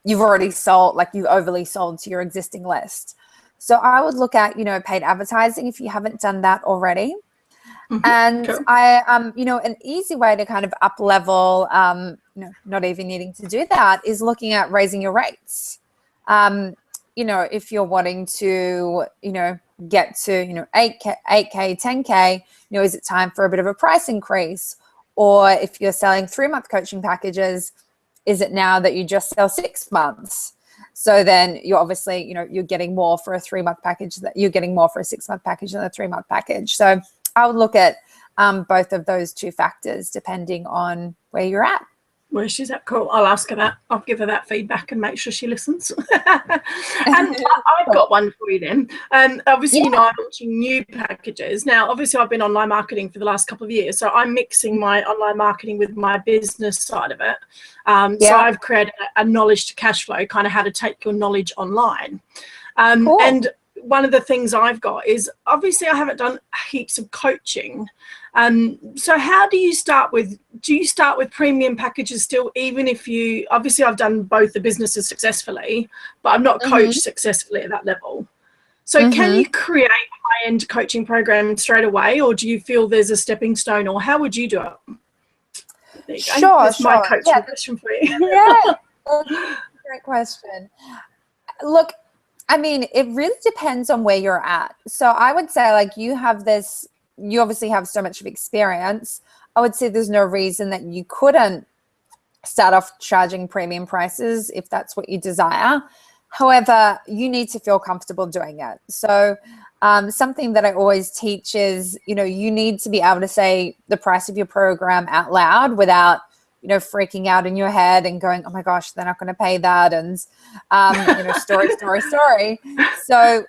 you've already sold, like you've overly sold to your existing list. So I would look at, paid advertising if you haven't done that already. And sure. An easy way to kind of up level, not even needing to do that, is looking at raising your rates. If you're wanting to, get to, 8K, 10K, is it time for a bit of a price increase? Or if you're selling 3-month coaching packages, is it now that you just sell 6 months? So then you're obviously, you're getting more for a 3-month package that you're getting more for a 6-month package than a 3-month package. So I would look at both of those 2 factors depending on where you're at. Where she's at. Cool. I'll ask her that. I'll give her that feedback and make sure she listens. And I've got one for you then. Obviously, I'm launching new packages. Now, obviously, I've been online marketing for the last couple of years. So I'm mixing my online marketing with my business side of it. So I've created a knowledge to cash flow, kind of how to take your knowledge online. Cool. And one of the things I've got is, obviously I haven't done heaps of coaching. So how do you start with premium packages still, even if obviously I've done both the businesses successfully, but I'm not coached successfully at that level. So can you create high-end coaching programs straight away, or do you feel there's a stepping stone, or how would you do it? There you go. That's my coaching question for you. Yeah, great question. Look, it really depends on where you're at. So I would say, you obviously have so much of experience. I would say there's no reason that you couldn't start off charging premium prices if that's what you desire. However, you need to feel comfortable doing it. So something that I always teach is, you know, you need to be able to say the price of your program out loud without, you know, freaking out in your head and going, oh my gosh, they're not going to pay that. And, you know, story. So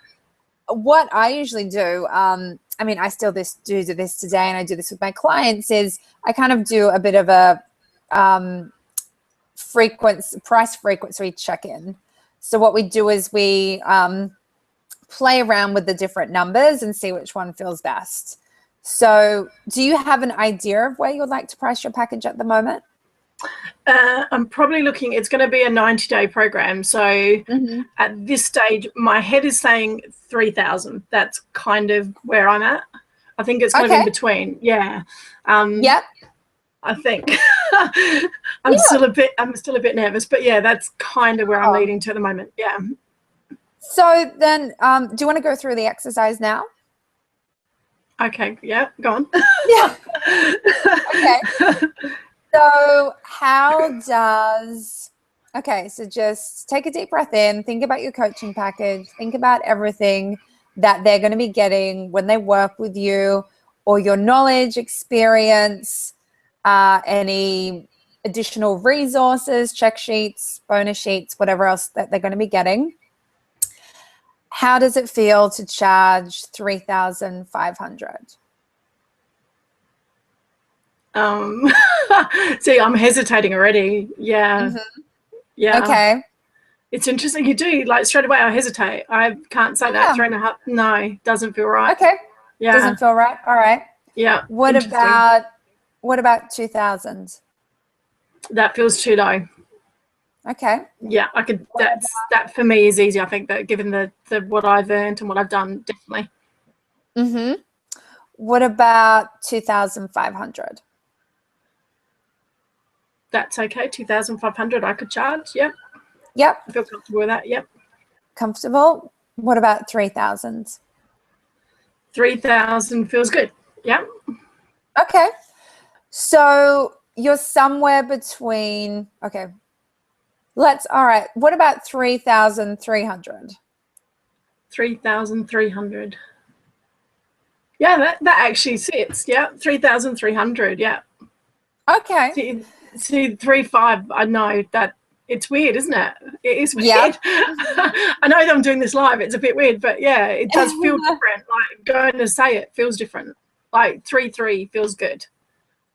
what I usually do, I mean, I still do this today, and I do this with my clients, is I kind of do a bit of a price frequency check-in. So what we do is we play around with the different numbers and see which one feels best. So do you have an idea of where you would like to price your package at the moment? I'm probably looking, it's going to be a 90-day program. So at this stage, my head is saying 3,000. That's kind of where I'm at. I think it's kind of in between. Yeah. Yep. I think I'm still a bit nervous, but yeah, that's kind of where I'm leading to at the moment. Yeah. So then, do you want to go through the exercise now? Okay. Yeah. Go on. Yeah. Okay. So so just take a deep breath in, think about your coaching package, think about everything that they're going to be getting when they work with you, or your knowledge, experience, any additional resources, check sheets, bonus sheets, whatever else that they're going to be getting. How does it feel to charge $3,500? See, I'm hesitating already. Yeah. Yeah. Okay. It's interesting. You do, like, straight away I hesitate. I can't say that. 3.5. No, doesn't feel right. Okay. Yeah. Doesn't feel right. All right. Yeah. What about 2,000? That feels too low. Okay. Yeah, I could. That for me is easy. I think that given the what I've earned and what I've done, definitely. What about 2,500? That's okay. 2,500 I could charge. Yep. Yep. I feel comfortable with that. Yep. Comfortable. What about 3,000? 3,000 feels good. Yep. Okay. So you're somewhere between. Okay. All right. What about 3,300? 3,300. Yeah, that actually sits. Yeah, 3,300. Yeah. Okay. See, 3,500. I know that it's weird, isn't it? It is weird. Yep. I know that I'm doing this live. It's a bit weird, but yeah, it does feel different. Like, going to say it feels different. Like 3,300 feels good.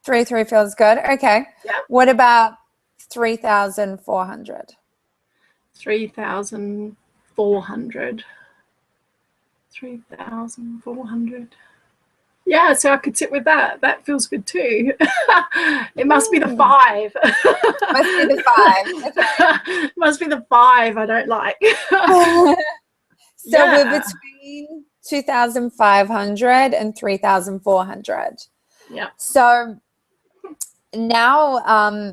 3,300 feels good. Okay. Yeah. What about 3,400? 3,400. 3,400. Yeah, so I could sit with that. That feels good too. It must be the 5. Must be the 5. Okay. Must be the 5 I don't like. So we're between 2,500 and 3,400. Yeah. So now,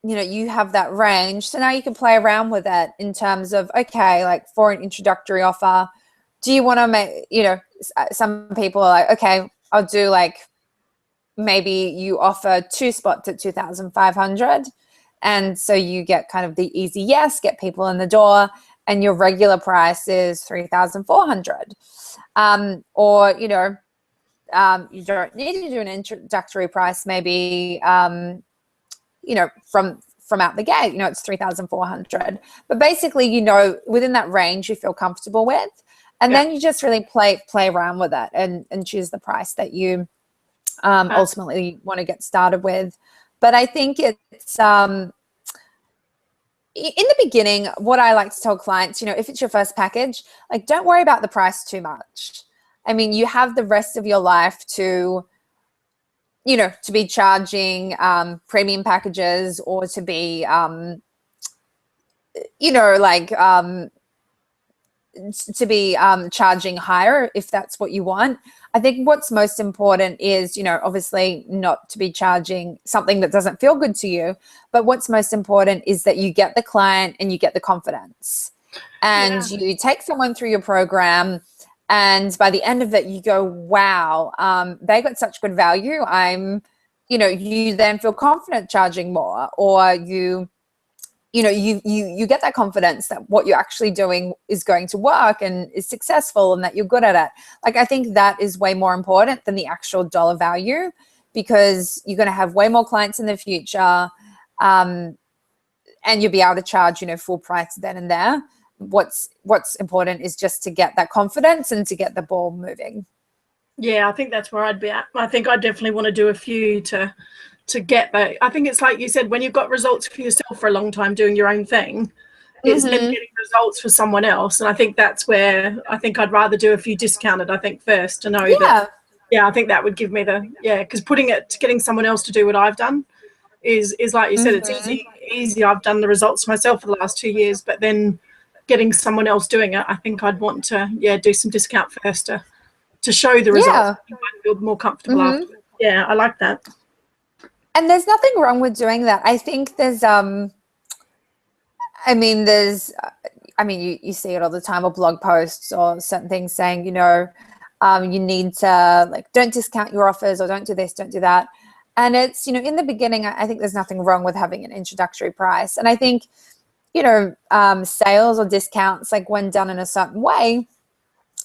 you know, you have that range. So now you can play around with it in terms of, okay, like for an introductory offer, do you want to make, you know, some people are like, okay, I'll do like, maybe you offer 2 spots at 2,500. And so you get kind of the easy yes, get people in the door, and your regular price is 3,400. Or, you know, you don't need to do an introductory price, maybe, you know, from out the gate, you know, it's 3,400. But basically, you know, within that range you feel comfortable with. And then you just really play around with it and choose the price that you ultimately want to get started with. But I think it's in the beginning, what I like to tell clients, you know, if it's your first package, like, don't worry about the price too much. I mean, you have the rest of your life to, you know, to be charging premium packages, or to be, you know, like, to be charging higher if that's what you want. I think what's most important is, you know, obviously not to be charging something that doesn't feel good to you, but what's most important is that you get the client and you get the confidence, and you take someone through your program, and by the end of it you go, wow, they got such good value. I'm you then feel confident charging more, or you get that confidence that what you're actually doing is going to work and is successful and that you're good at it. Like, I think that is way more important than the actual dollar value, because you're going to have way more clients in the future, and you'll be able to charge, full price then and there. What's important is just to get that confidence and to get the ball moving. Yeah, I think that's where I'd be at. I think I definitely want to do a few to get that. I think it's like you said, when you've got results for yourself for a long time doing your own thing, it's then getting results for someone else. And I think that's where I think I'd rather do a few discounted, I think, first, to know that. Yeah, I think that would give me because getting someone else to do what I've done is like you said, it's easy. I've done the results myself for the last 2 years, but then getting someone else doing it, I think I'd want to, do some discount first to show the results. I might feel more comfortable after. Yeah, I like that. And there's nothing wrong with doing that. I think there's, you see it all the time, or blog posts or certain things saying, you need to, don't discount your offers, or don't do this, don't do that. And it's, in the beginning, I think there's nothing wrong with having an introductory price. And I think, sales or discounts, like when done in a certain way,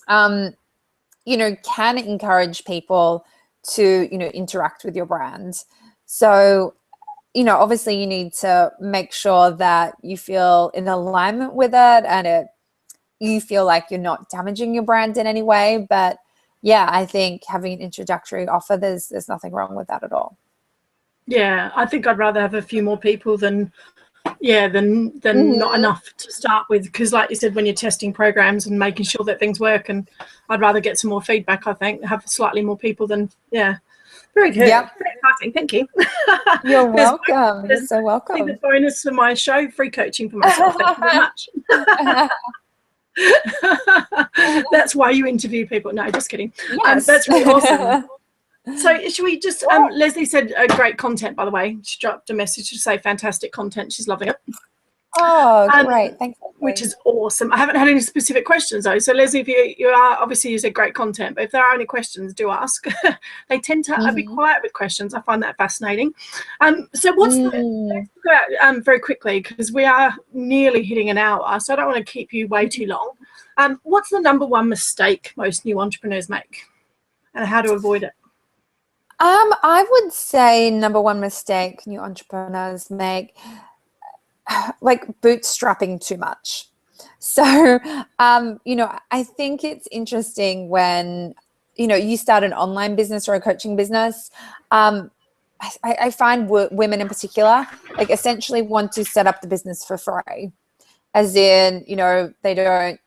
can encourage people to, interact with your brand. So, obviously you need to make sure that you feel in alignment with it, and you feel like you're not damaging your brand in any way. But yeah, I think having an introductory offer, there's nothing wrong with that at all. Yeah, I think I'd rather have a few more people than not enough to start with, because like you said, when you're testing programs and making sure that things work, and I'd rather get some more feedback. I think have slightly more people than very good. Very exciting. Thank you. You're welcome. You're so welcome. The bonus for my show, free coaching for myself. Thank you very much. That's why you interview people. No, just kidding. Yes. That's really awesome. So should we just, Leslie said great content, by the way. She dropped a message to say fantastic content. She's loving it. Oh, great. Thanks. Which is awesome. I haven't had any specific questions though. So Leslie, if you are, obviously you said great content, but if there are any questions, do ask. They tend to be quiet with questions. I find that fascinating. So what's let's go very quickly, because we are nearly hitting an hour, so I don't want to keep you way too long. What's the number one mistake most new entrepreneurs make, and how to avoid it? I would say number one mistake new entrepreneurs make, like bootstrapping too much. So, I think it's interesting when, you start an online business or a coaching business. I find women in particular, like, essentially want to set up the business for free, as in, they don't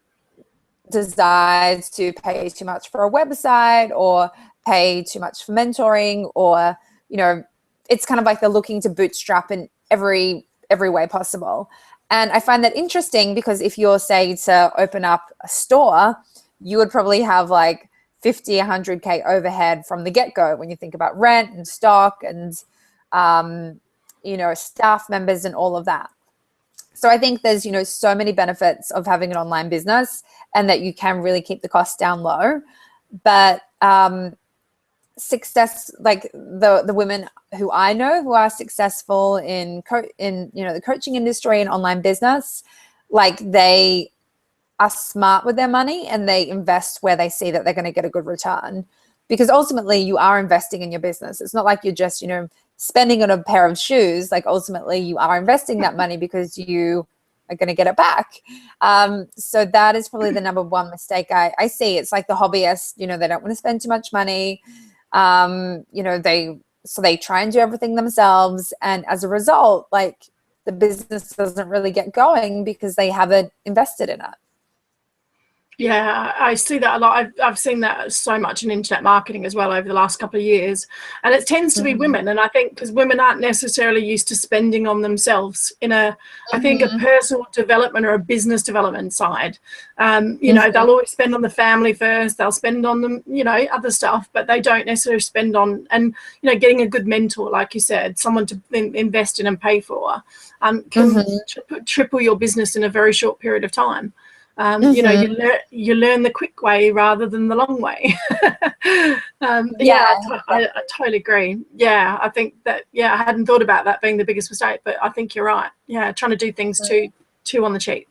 decide to pay too much for a website or pay too much for mentoring, or, it's kind of like they're looking to bootstrap in every way possible. And I find that interesting, because if you're, say, to open up a store, you would probably have like 50, 100K overhead from the get-go when you think about rent and stock and, staff members and all of that. So I think there's, so many benefits of having an online business, and that you can really keep the costs down low. But success, like the women who I know who are successful in the coaching industry and online business, like, they are smart with their money and they invest where they see that they're going to get a good return, because ultimately you are investing in your business. It's not like you're just spending on a pair of shoes. Like, ultimately you are investing that money because you are going to get it back. So that is probably the number one mistake I see. It's like the hobbyists, they don't want to spend too much money. They try and do everything themselves, and as a result, like, the business doesn't really get going because they haven't invested in it. Yeah, I see that a lot. I've seen that so much in internet marketing as well over the last couple of years. And it tends to be women. And I think because women aren't necessarily used to spending on themselves in I think, a personal development or a business development side. They'll always spend on the family first. They'll spend on them, other stuff, but they don't necessarily spend on, and, getting a good mentor, like you said, someone to invest in and pay for, can triple your business in a very short period of time. You learn the quick way rather than the long way. I totally agree. Yeah, I think that, I hadn't thought about that being the biggest mistake, but I think you're right. Yeah, trying to do things too on the cheap.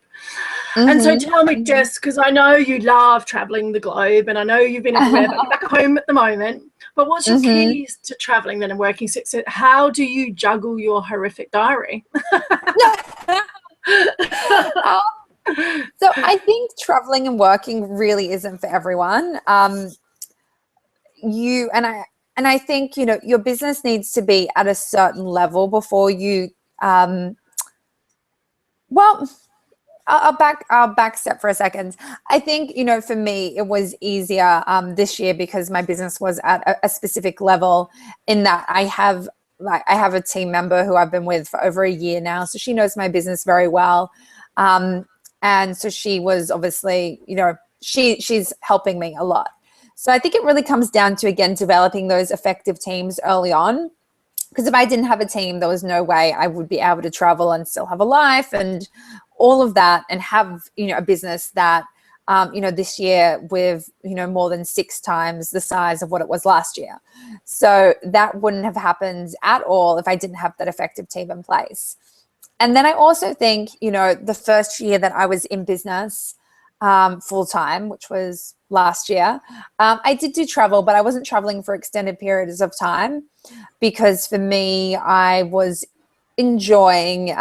And so tell me, Jess, because I know you love traveling the globe and I know you've been everywhere, but you're back home at the moment. But what's your keys to traveling then and working? How do you juggle your horrific diary? So I think traveling and working really isn't for everyone. I think, your business needs to be at a certain level before you, I'll back step for a second. I think, for me, it was easier this year because my business was at a specific level, in that I have a team member who I've been with for over a year now. So she knows my business very well. And so she was obviously, she's helping me a lot. So I think it really comes down to, again, developing those effective teams early on. Because if I didn't have a team, there was no way I would be able to travel and still have a life and all of that, and have, a business that, this year with, more than 6 times the size of what it was last year. So that wouldn't have happened at all if I didn't have that effective team in place. And then I also think, the first year that I was in business full time, which was last year, I did do travel, but I wasn't traveling for extended periods of time, because for me, I was enjoying,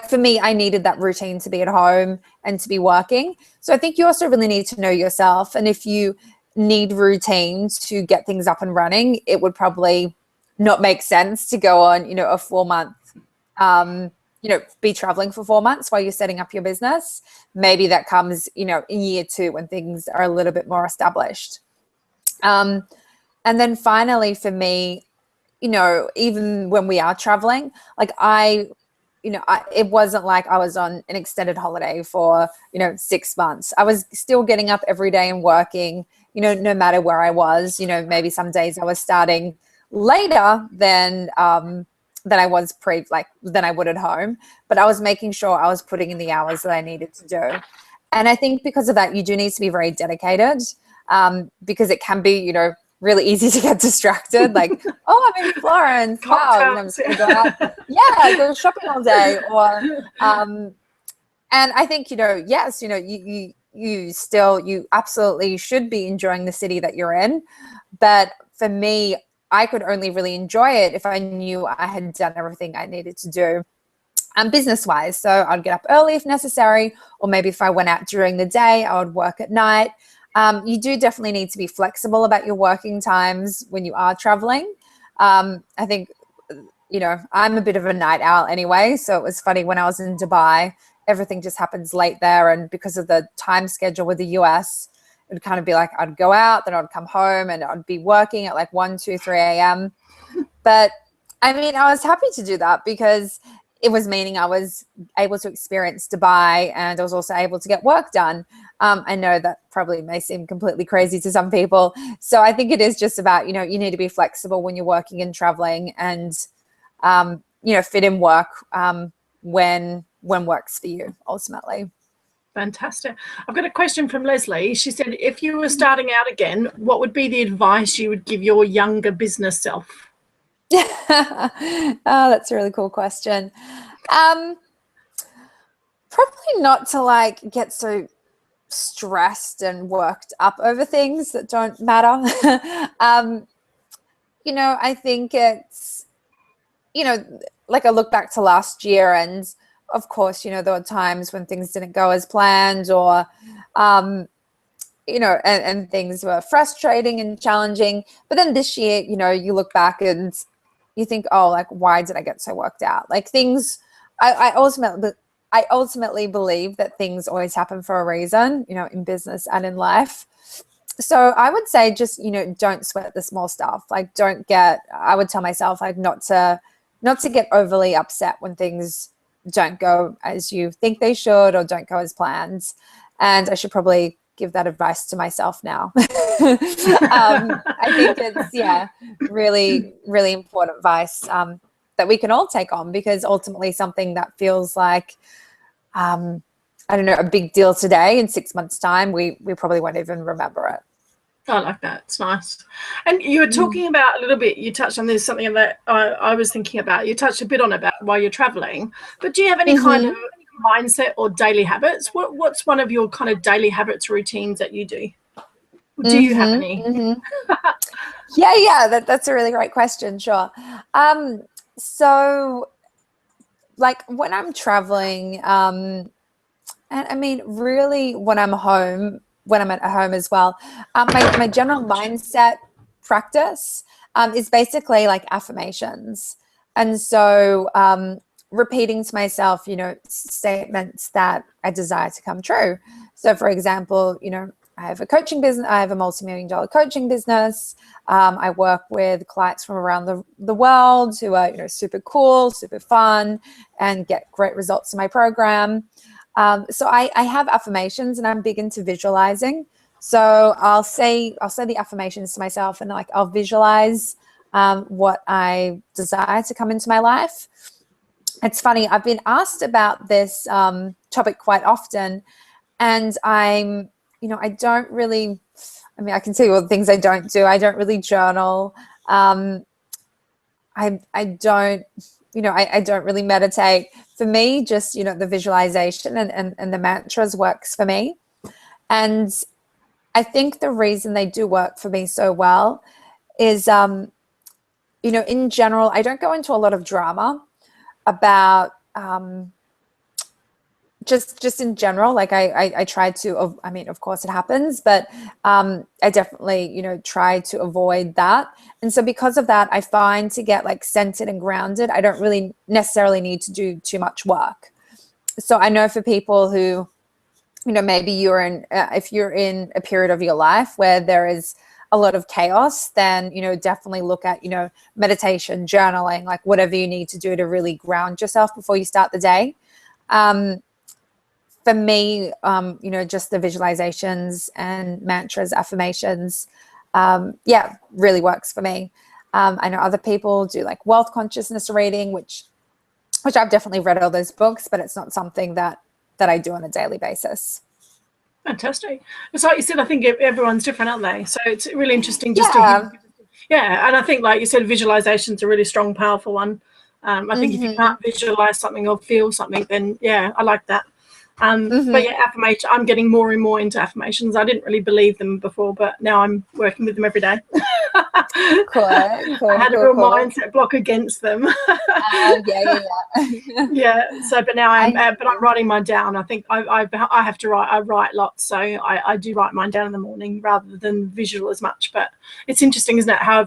for me, I needed that routine to be at home and to be working. So I think you also really need to know yourself. And if you need routines to get things up and running, it would probably not make sense to go on, a 4-month, be traveling for 4 months while you're setting up your business. Maybe that comes, in year 2 when things are a little bit more established. And then finally for me, even when we are traveling, it wasn't like I was on an extended holiday for, 6 months. I was still getting up every day and working, no matter where I was. Maybe some days I was starting later than I was than I would at home, but I was making sure I was putting in the hours that I needed to do. And I think because of that, you do need to be very dedicated, because it can be, really easy to get distracted. Like, oh, I'm in Florence. Wow, I'm just gonna go out. Yeah, go shopping all day. Or, and I think, yes, you absolutely should be enjoying the city that you're in. But for me, I could only really enjoy it if I knew I had done everything I needed to do business-wise. So I'd get up early if necessary, or maybe if I went out during the day, I would work at night. You do definitely need to be flexible about your working times when you are traveling. I think, I'm a bit of a night owl anyway. So it was funny when I was in Dubai, everything just happens late there. And because of the time schedule with the US, it would kind of be like I'd go out, then I'd come home and I'd be working at 1, 2, 3 a.m. But I mean, I was happy to do that because it was meaning I was able to experience Dubai, and I was also able to get work done. I know that probably may seem completely crazy to some people. So I think it is just about, you need to be flexible when you're working and traveling, and, fit in work when works for you ultimately. Fantastic. I've got a question from Leslie. She said, if you were starting out again, what would be the advice you would give your younger business self? Oh, that's a really cool question. Probably not to get so stressed and worked up over things that don't matter. I think it's, I look back to last year, and of course, there were times when things didn't go as planned, or, and things were frustrating and challenging. But then this year, you look back and you think, oh, why did I get so worked out? Things, I ultimately believe that things always happen for a reason, in business and in life. So I would say just, don't sweat the small stuff. I would tell myself not to get overly upset when things don't go as you think they should or don't go as planned. And I should probably give that advice to myself now. I think it's, really, really important advice that we can all take on, because ultimately something that feels like I don't know, a big deal today, in 6 months' time, we probably won't even remember it. I like that. It's nice. And you were talking about a little bit, you touched on this, something that I was thinking about. You touched a bit on about while you're traveling, but do you have any kind of mindset or daily habits? What's one of your kind of daily habits, routines that you do? Do you have any? Yeah, that's a really great question. Sure. So like when I'm traveling, and I mean, really when I'm home, when I'm at home as well, my general mindset practice is basically like affirmations. And so repeating to myself, statements that I desire to come true. So for example, I have a coaching business. I have a multi-million-dollar coaching business. I work with clients from around the world who are, super cool, super fun, and get great results in my program. So I have affirmations, and I'm big into visualizing. So I'll say the affirmations to myself, and like I'll visualize what I desire to come into my life. It's funny, I've been asked about this topic quite often, and I don't really, I can tell you all the things I don't do. I don't really journal. I don't, I don't really meditate. For me, just, the visualization and the mantras works for me. And I think the reason they do work for me so well is, in general, I don't go into a lot of drama about, just in general, like I try to, of course it happens, but I definitely, try to avoid that. And so because of that, I find to get like centered and grounded, I don't really necessarily need to do too much work. So I know for people who, maybe if you're in a period of your life where there is a lot of chaos, then, definitely look at, meditation, journaling, like whatever you need to do to really ground yourself before you start the day. For me, just the visualizations and mantras, affirmations, really works for me. I know other people do like wealth consciousness reading, which I've definitely read all those books, but it's not something that I do on a daily basis. Fantastic. It's like you said, I think everyone's different, aren't they? So it's really interesting just to hear. Yeah, and I think, like you said, visualization is a really strong, powerful one. I think if you can't visualize something or feel something, then yeah, I like that. But yeah, affirmation, I'm getting more and more into affirmations. I didn't really believe them before, but now I'm working with them every day. Cool. I had a real mindset block against them. Yeah. So, but now I'm writing mine down. I think I have to write. I write lots, so I do write mine down in the morning rather than visual as much. But it's interesting, isn't it? How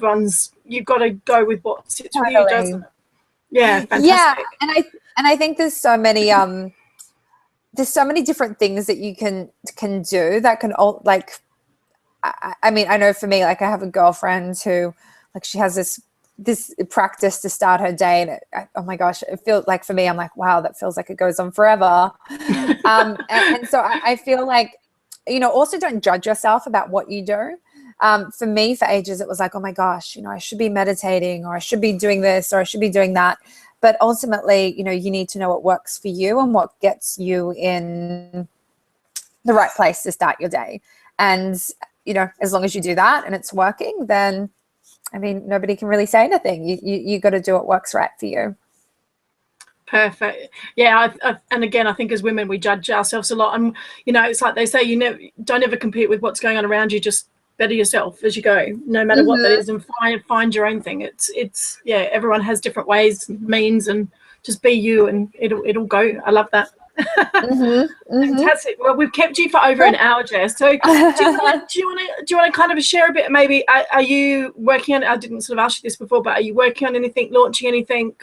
you've got to go with what sits with you, doesn't it? Yeah, fantastic. Yeah, and I think there's so many different things that you can do that can all like. I mean, I know for me, like I have a girlfriend who, like, she has this practice to start her day, and oh my gosh, it feels like, for me, I'm like, wow, that feels like it goes on forever. And so I feel like, also don't judge yourself about what you do. For me, for ages, it was like, oh my gosh, I should be meditating, or I should be doing this, or I should be doing that. But ultimately, you need to know what works for you and what gets you in the right place to start your day. And, as long as you do that and it's working, then, I mean, nobody can really say anything. You got to do what works right for you. Perfect. Yeah. And again, I think as women, we judge ourselves a lot. And, it's like they say, don't ever compete with what's going on around you. Just better yourself as you go, no matter what that is, and find your own thing. It's everyone has different ways, means, and just be you, and it'll go. I love that. Fantastic. Well, we've kept you for over an hour, Jess. So do you want to kind of share a bit? Maybe are you working on? I didn't sort of ask you this before, but are you working on anything, launching anything,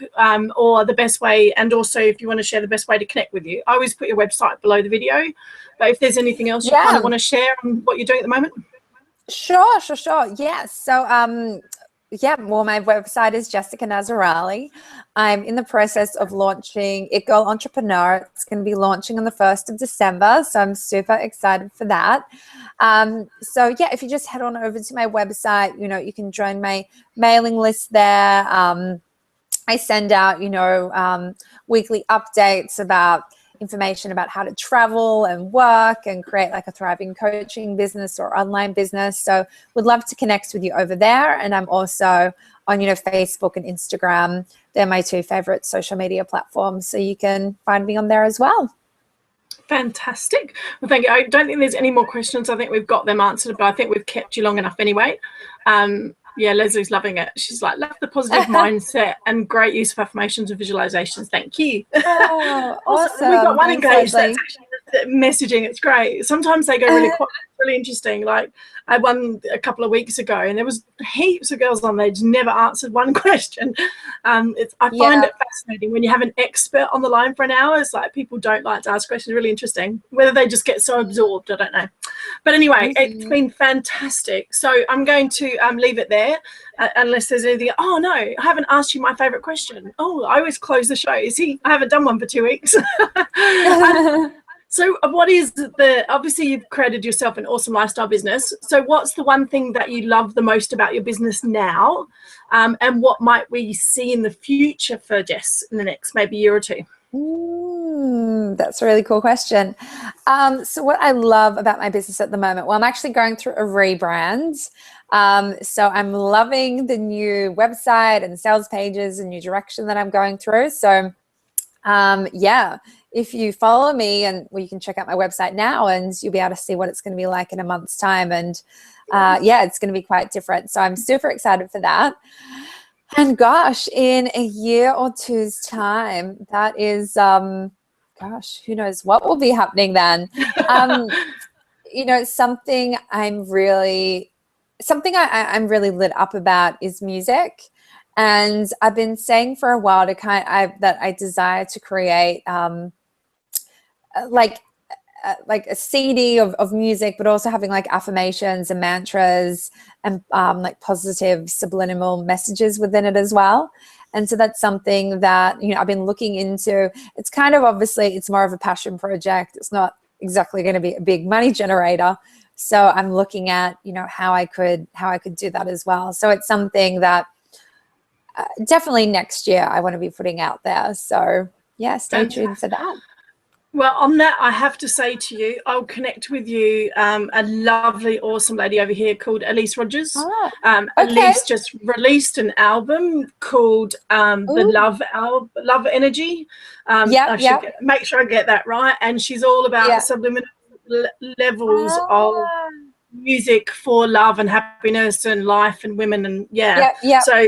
or the best way? And also, if you want to share the best way to connect with you, I always put your website below the video. But if there's anything else you kind of want to share on what you're doing at the moment. Sure. Yeah. So, well, my website is Jessica Nazarali. I'm in the process of launching It Girl Entrepreneur. It's going to be launching on the 1st of December. So I'm super excited for that. So yeah, if you just head on over to my website, you can join my mailing list there. I send out, weekly updates about information about how to travel and work and create like a thriving coaching business or online business. So would love to connect with you over there. And I'm also on, Facebook and Instagram. They're my two favorite social media platforms. So you can find me on there as well. Fantastic. Well, thank you. I don't think there's any more questions. I think we've got them answered, but I think we've kept you long enough anyway. Yeah, Leslie's loving it. She's like, love the positive mindset and great use of affirmations and visualizations. Thank you. Oh, awesome. We've got one Thanks, engaged Leslie. that's actually messaging. It's great. Sometimes they go really interesting. Like I had one a couple of weeks ago and there was heaps of girls on there just never answered one question. I find it fascinating when you have an expert on the line for an hour. It's like people don't like to ask questions. Really interesting. Whether they just get so absorbed, I don't know. But anyway, it's been fantastic. So I'm going to leave it there unless there's anything. Oh no, I haven't asked you my favorite question. Oh, I always close the show. I haven't done one for 2 weeks. So what is obviously you've created yourself an awesome lifestyle business. So what's the one thing that you love the most about your business now? And what might we see in the future for Jess in the next maybe year or two? That's a really cool question. So what I love about my business at the moment, well, I'm actually going through a rebrand. So I'm loving the new website and sales pages and new direction that I'm going through. So yeah, if you follow me, and you can check out my website now and you'll be able to see what it's going to be like in a month's time. And yeah, it's going to be quite different. So I'm super excited for that. And gosh, in a year or two's time, that is, gosh, who knows what will be happening then. Something I'm really lit up about is music. And I've been saying for a while that I desire to create like a CD of music, but also having like affirmations and mantras and like positive subliminal messages within it as well. And so that's something that, I've been looking into. It's kind of, obviously, it's more of a passion project. It's not exactly going to be a big money generator. So I'm looking at, how I could do that as well. So it's something that definitely next year I want to be putting out there. So yeah, stay tuned for that. Well, on that, I have to say to you, I'll connect with you. A lovely, awesome lady over here called Elise Rogers. Okay. Elise just released an album called the Love Energy. Make sure I get that right. And she's all about subliminal levels of music for love and happiness and life and women. And so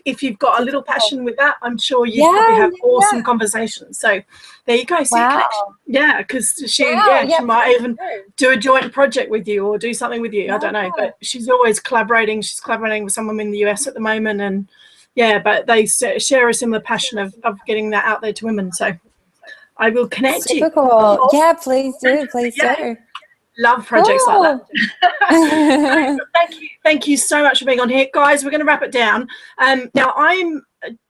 if you've got a little passion with that, I'm sure you probably have awesome conversations. So there you go. Because she might even do a joint project with you or do something with you. I don't know, but she's always collaborating. She's collaborating with someone in the US at the moment, and but they share a similar passion of getting that out there to women. So I will connect you. Super cool. Yeah, please do. Please do. Love projects like that. Thank you so much for being on here, guys. We're going to wrap it down. Now I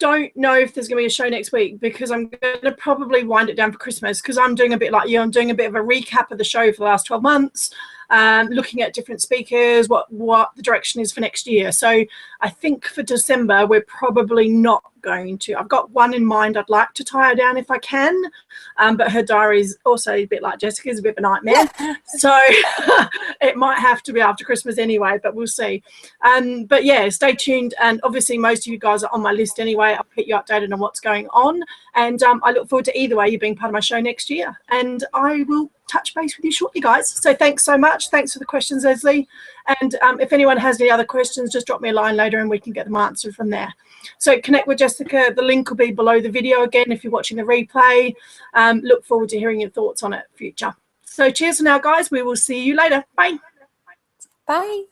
don't know if there's going to be a show next week because I'm going to probably wind it down for Christmas because I'm doing a bit like you. I'm doing a bit of a recap of the show for the last 12 months, looking at different speakers, what the direction is for next year. So I think for December we're probably not going to. I've got one in mind. I'd like to tie her down if I can, but her diary is also a bit like Jessica's, a bit of a nightmare. So it might have to be after Christmas anyway, but we'll see. But yeah, stay tuned. And obviously most of you guys are on my list anyway. I'll keep you updated on what's going on. And I look forward to either way you being part of my show next year. And I will touch base with you shortly, guys. So thanks so much. Thanks for the questions, Leslie. And if anyone has any other questions, just drop me a line later and we can get them answered from there. So connect with Jessica. The link will be below the video again if you're watching the replay. Look forward to hearing your thoughts on it future. So cheers for now, guys. We will see you later. Bye. Bye.